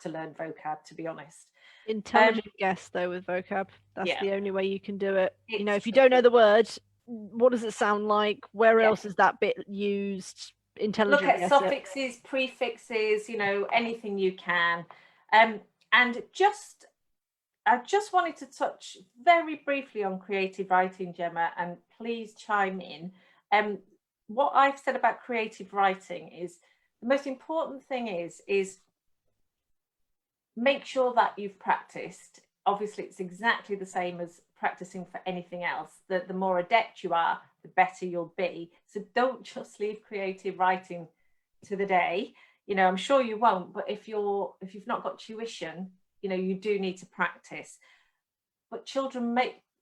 to learn vocab, to be honest. Intelligent guess though with vocab. That's Yeah. the only way you can do it. It's You know, if you true. don't know the word, what does it sound like? Where Yeah. else is that bit used? Intelligent Look at guess suffixes, prefixes, you know, anything you can. And I just wanted to touch very briefly on creative writing, Gemma, and please chime in. What I've said about creative writing is the most important thing is make sure that you've practiced. Obviously, it's exactly the same as practicing for anything else. The more adept you are, the better you'll be. So don't just leave creative writing to the day. You know, I'm sure you won't, but if you've not got tuition, you know, you do need to practice. But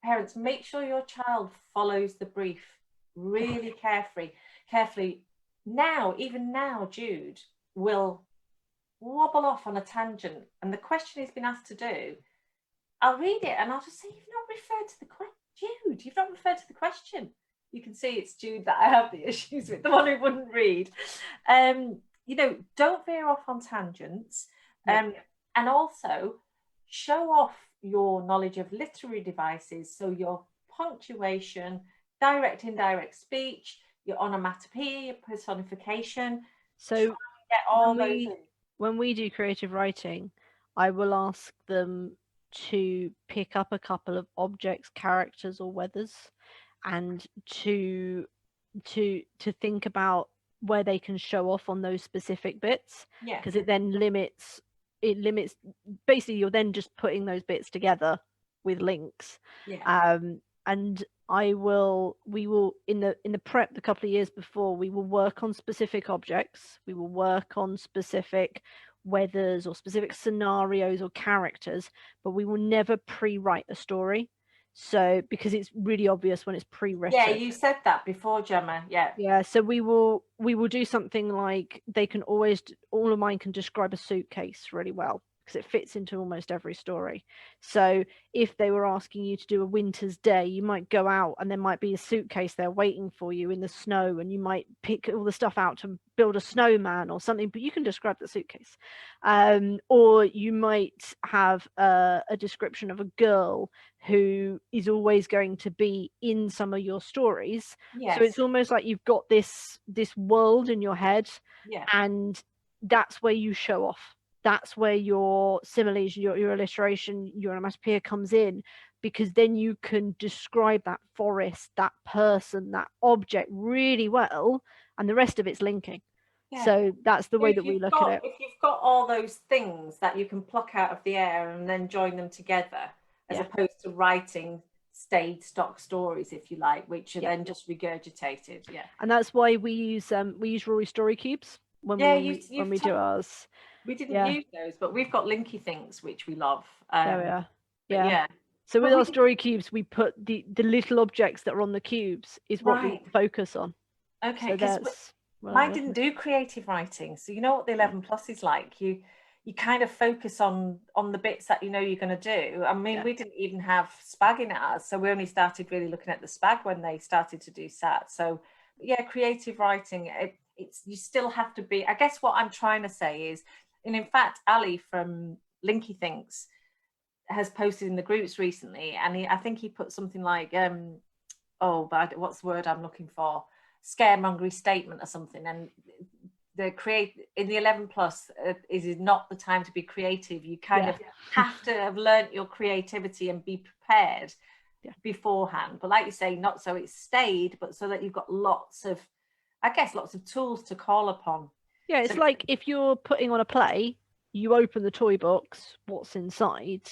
parents, make sure your child follows the brief really carefully. Now, even now, Jude will wobble off on a tangent, and the question he's been asked to do, I'll read it and I'll just say, you've not referred to the question, Jude, you've not referred to the question. You can see it's Jude that I have the issues with, the one who wouldn't read. You know, don't veer off on tangents. And also show off your knowledge of literary devices, so your punctuation, direct, indirect speech, your onomatopoeia, your personification. So get all those in. When we do creative writing, I will ask them to pick up a couple of objects, characters, or weathers, and to think about where they can show off on those specific bits, because it then limits basically you're then just putting those bits together with links. And we will in the prep the couple of years before, we will work on specific objects, we will work on specific weathers or specific scenarios or characters, but we will never pre-write a story. So because it's really obvious when it's pre-written. Yeah, you said that before, Gemma. Yeah, so we will do something like, all of mine can describe a suitcase really well, because it fits into almost every story. So if they were asking you to do a winter's day, you might go out and there might be a suitcase there waiting for you in the snow, and you might pick all the stuff out to build a snowman or something, but you can describe the suitcase. Or you might have a description of a girl who is always going to be in some of your stories. So it's almost like you've got this world in your head, and that's where you show off. That's where your similes, your alliteration, your onomatopoeia comes in, because then you can describe that forest, that person, that object really well, and the rest of it's linking. So that's the way that we look at it. If you've got all those things that you can pluck out of the air and then join them together, as opposed to writing stayed stock stories, if you like, which are then just regurgitated. And that's why we use Rory story cubes when we do ours. We didn't use those, but we've got linky things which we love. There we are. So with our story cubes, we put the little objects that are on the cubes is what we focus on. Okay, because mine didn't do creative writing, so you know what the 11 plus is like. You kind of focus on the bits that you know you're going to do. I mean, we didn't even have SPAG in ours, so we only started really looking at the SPAG when they started to do SAT. So yeah, creative writing, it's you still have to be. I guess what I'm trying to say is, and in fact, Ali from Linky Thinks has posted in the groups recently, and I think he put something like, what's the word I'm looking for? Scaremongery statement or something. And in the 11 plus is not the time to be creative. You kind of have to have learnt your creativity and be prepared beforehand. But like you say, not so it's stayed, but so that you've got lots of tools to call upon. Yeah, it's like if you're putting on a play, you open the toy box, what's inside,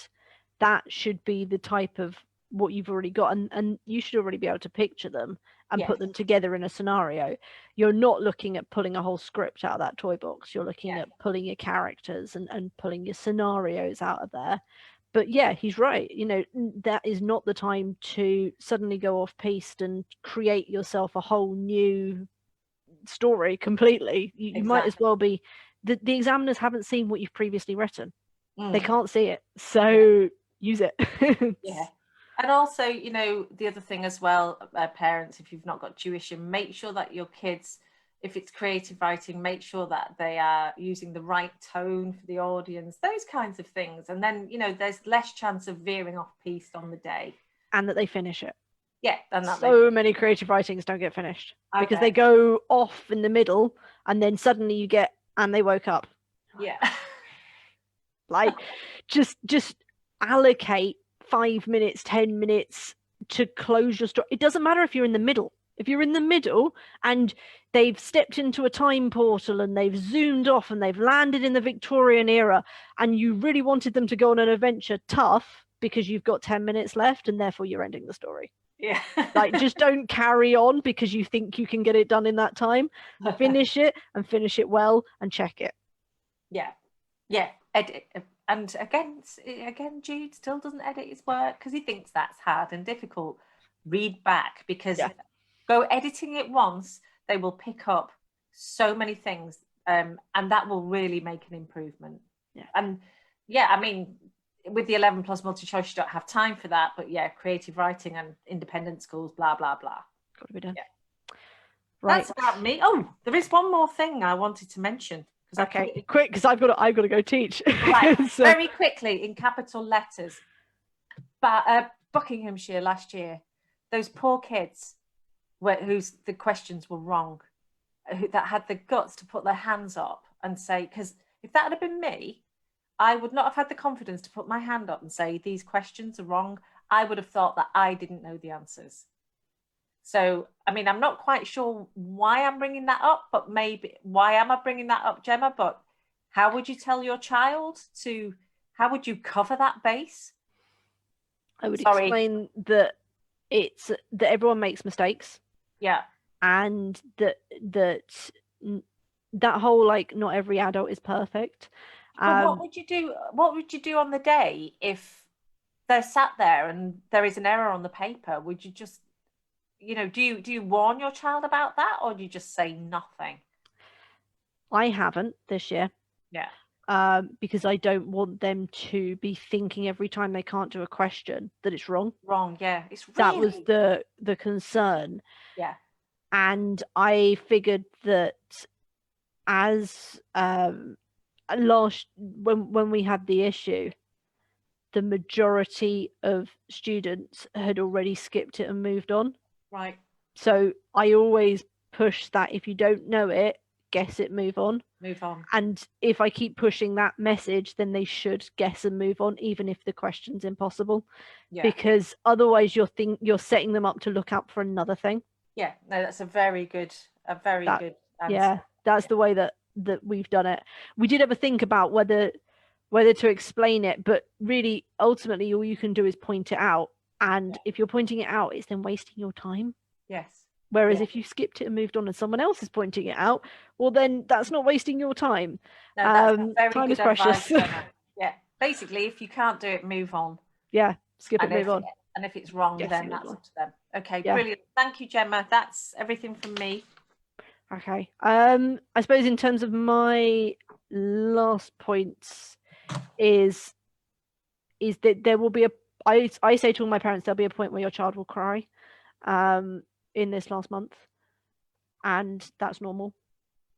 that should be the type of what you've already got, and you should already be able to picture them and put them together in a scenario. You're not looking at pulling a whole script out of that toy box. You're looking at pulling your characters and pulling your scenarios out of there. But yeah, he's right. You know, that is not the time to suddenly go off piste and create yourself a whole new story completely. You might as well be, the examiners haven't seen what you've previously written. They can't see it, so use it. And also, you know, the other thing as well, parents, if you've not got tuition, make sure that your kids, if it's creative writing, make sure that they are using the right tone for the audience, those kinds of things. And then, you know, there's less chance of veering off piste on the day. And that they finish it. Yeah. And that so many creative writings don't get finished because they go off in the middle and then suddenly you get, and they woke up. Yeah. Like, just allocate 5 minutes, 10 minutes to close your story. It doesn't matter if you're in the middle. If you're in the middle and they've stepped into a time portal and they've zoomed off and they've landed in the Victorian era and you really wanted them to go on an adventure, tough, because you've got 10 minutes left and therefore you're ending the story. Yeah. Like, just don't carry on because you think you can get it done in that time. Finish it and finish it well and check it. Yeah. Yeah. Edit. And again, Jude still doesn't edit his work because he thinks that's hard and difficult. Read back, because go editing it once, they will pick up so many things, and that will really make an improvement. Yeah. And yeah, I mean, with the 11 plus multi-choice, you don't have time for that, but yeah, creative writing and independent schools, blah, blah, blah. Got to be done. Yeah. Right. That's about me. Oh, there is one more thing I wanted to mention. Okay, quick, because I've got to go teach. Right, so. Very quickly, in capital letters. But Buckinghamshire last year, those poor kids whose the questions were wrong, that had the guts to put their hands up and say, because if that had been me, I would not have had the confidence to put my hand up and say, these questions are wrong. I would have thought that I didn't know the answers. So, I mean, I'm not quite sure why I'm bringing that up, but maybe, why am I bringing that up, Gemma? But how would you tell your child how would you cover that base? I would explain that that everyone makes mistakes. Yeah. And that whole, like, not every adult is perfect. But what would you do? What would you do on the day if they're sat there and there is an error on the paper? Would you just, you know, do you warn your child about that, or do you just say nothing? I haven't this year. Yeah. Because I don't want them to be thinking every time they can't do a question that it's wrong. Wrong, yeah. It's really... That was the concern. Yeah. And I figured that as when we had the issue, the majority of students had already skipped it and moved on. Right. So I always push that if you don't know it, guess it, move on. Move on. And if I keep pushing that message, then they should guess and move on, even if the question's impossible. Yeah. Because otherwise you're setting them up to look out for another thing. Yeah, no, that's a very good answer. Yeah, that's the way that we've done it. We did ever think about whether to explain it, but really, ultimately, all you can do is point it out. And if you're pointing it out, it's then wasting your time. Yes. Whereas if you skipped it and moved on and someone else is pointing it out, well, then that's not wasting your time. No, that's very time good is precious. Yeah. Basically, if you can't do it, move on. Yeah. Skip it, move on. And if it's wrong, then that's up to them. Okay, brilliant. Thank you, Gemma. That's everything from me. Okay. I suppose in terms of my last points is that there will be I say to all my parents, there'll be a point where your child will cry in this last month, and that's normal.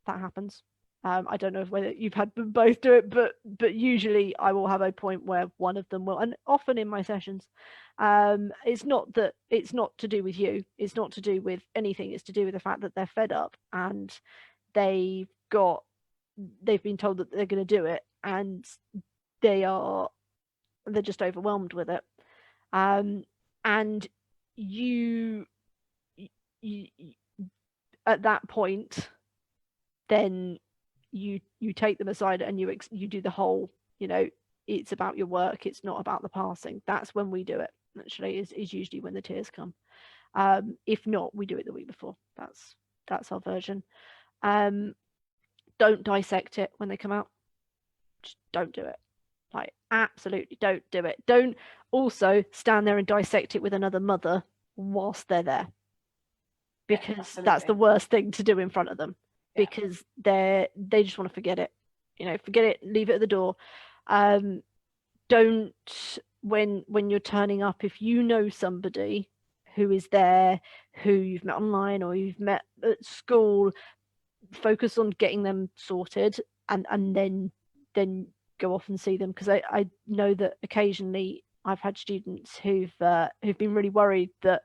That happens. I don't know whether you've had them both do it, but usually I will have a point where one of them will, and often in my sessions, it's not to do with you, it's not to do with anything, it's to do with the fact that they're fed up and they been told that they're going to do it, and they're just overwhelmed with it. And you at that point, then you take them aside and you do the whole, it's about your work, it's not about the passing. That's when we do it, actually, is usually when the tears come. If not, we do it the week before. That's our version. Don't dissect it when they come out. Just don't do it. Like, absolutely don't do it. Don't also stand there and dissect it with another mother whilst they're there, because that's the worst thing to do in front of them, because they just want to forget it. Forget it, leave it at the door. Don't, when you're turning up, if you know somebody who is there, who you've met online or you've met at school, focus on getting them sorted, and then go off and see them, because I know that occasionally I've had students who've been really worried that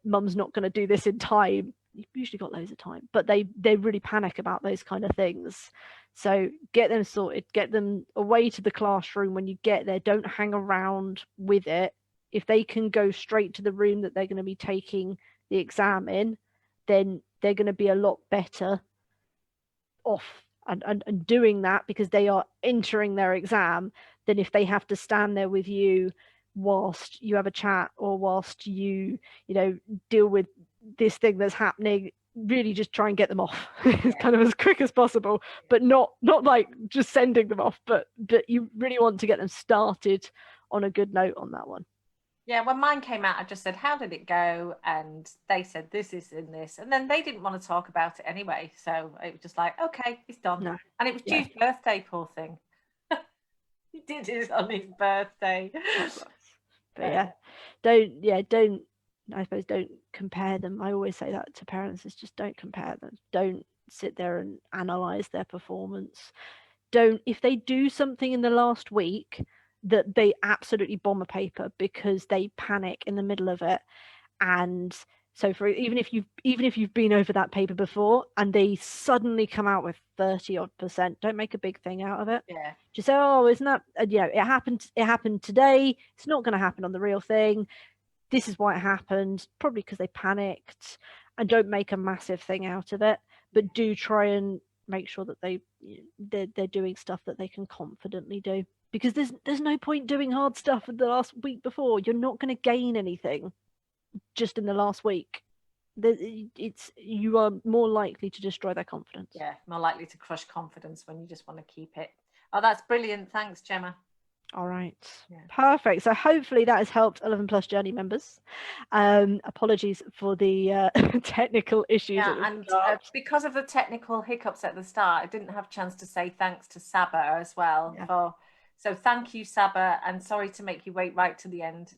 mum's not going to do this in time. You've usually got loads of time, but they really panic about those kind of things. So get them sorted, get them away to the classroom when you get there. Don't hang around with it. If they can go straight to the room that they're going to be taking the exam in, then they're going to be a lot better off and doing that, because they are entering their exam, than if they have to stand there with you whilst you have a chat, or whilst you deal with this thing that's happening. Really just try and get them off as kind of as quick as possible, but not like just sending them off, but you really want to get them started on a good note on that one. Yeah, when mine came out, I just said, how did it go? And they said, this is in this. And then they didn't want to talk about it anyway. So it was just like, okay, it's done. No. And it was Jude's birthday, poor thing. He did it on his birthday. But don't, I suppose, don't compare them. I always say that to parents, is just don't compare them. Don't sit there and analyze their performance. Don't, if they do something in the last week that they absolutely bomb a paper because they panic in the middle of it, and so for even if you've been over that paper before and they suddenly come out with 30-odd%, don't make a big thing out of it. Yeah. Just say, oh, isn't that, it happened today, it's not going to happen on the real thing, this is why it happened, probably because they panicked. And don't make a massive thing out of it, but do try and make sure that they're doing stuff that they can confidently do, because there's no point doing hard stuff in the last week before. You're not going to gain anything just in the last week. You are more likely to destroy their confidence. Yeah, more likely to crush confidence when you just want to keep it. Oh, that's brilliant. Thanks, Jemma. All right, perfect. So hopefully that has helped 11 Plus Journey members. Apologies for the technical issues. Yeah, and because of the technical hiccups at the start, I didn't have a chance to say thanks to Saba as well. Yeah. So thank you, Saba, and sorry to make you wait right to the end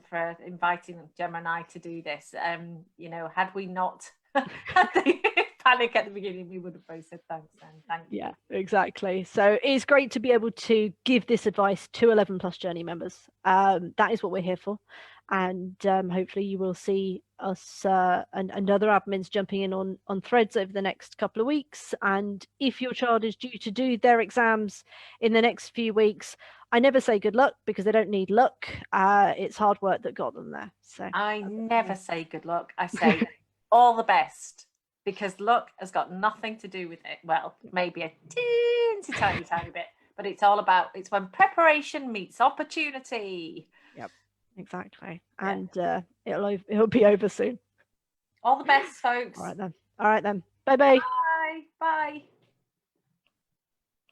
for inviting Jemma and I to do this. Had we not had the panic at the beginning, we would have both said thanks then. Thank you. Yeah, exactly. So it's great to be able to give this advice to 11 Plus Journey members. That is what we're here for. And hopefully you will see us and other admins jumping in on threads over the next couple of weeks. And if your child is due to do their exams in the next few weeks, I never say good luck, because they don't need luck. It's hard work that got them there. So I never say good luck. I say all the best, because luck has got nothing to do with it. Well, maybe a tiny bit, but it's when preparation meets opportunity. Yep. Exactly. And it'll be over soon. All the best, folks. All right then. Bye-bye. Bye.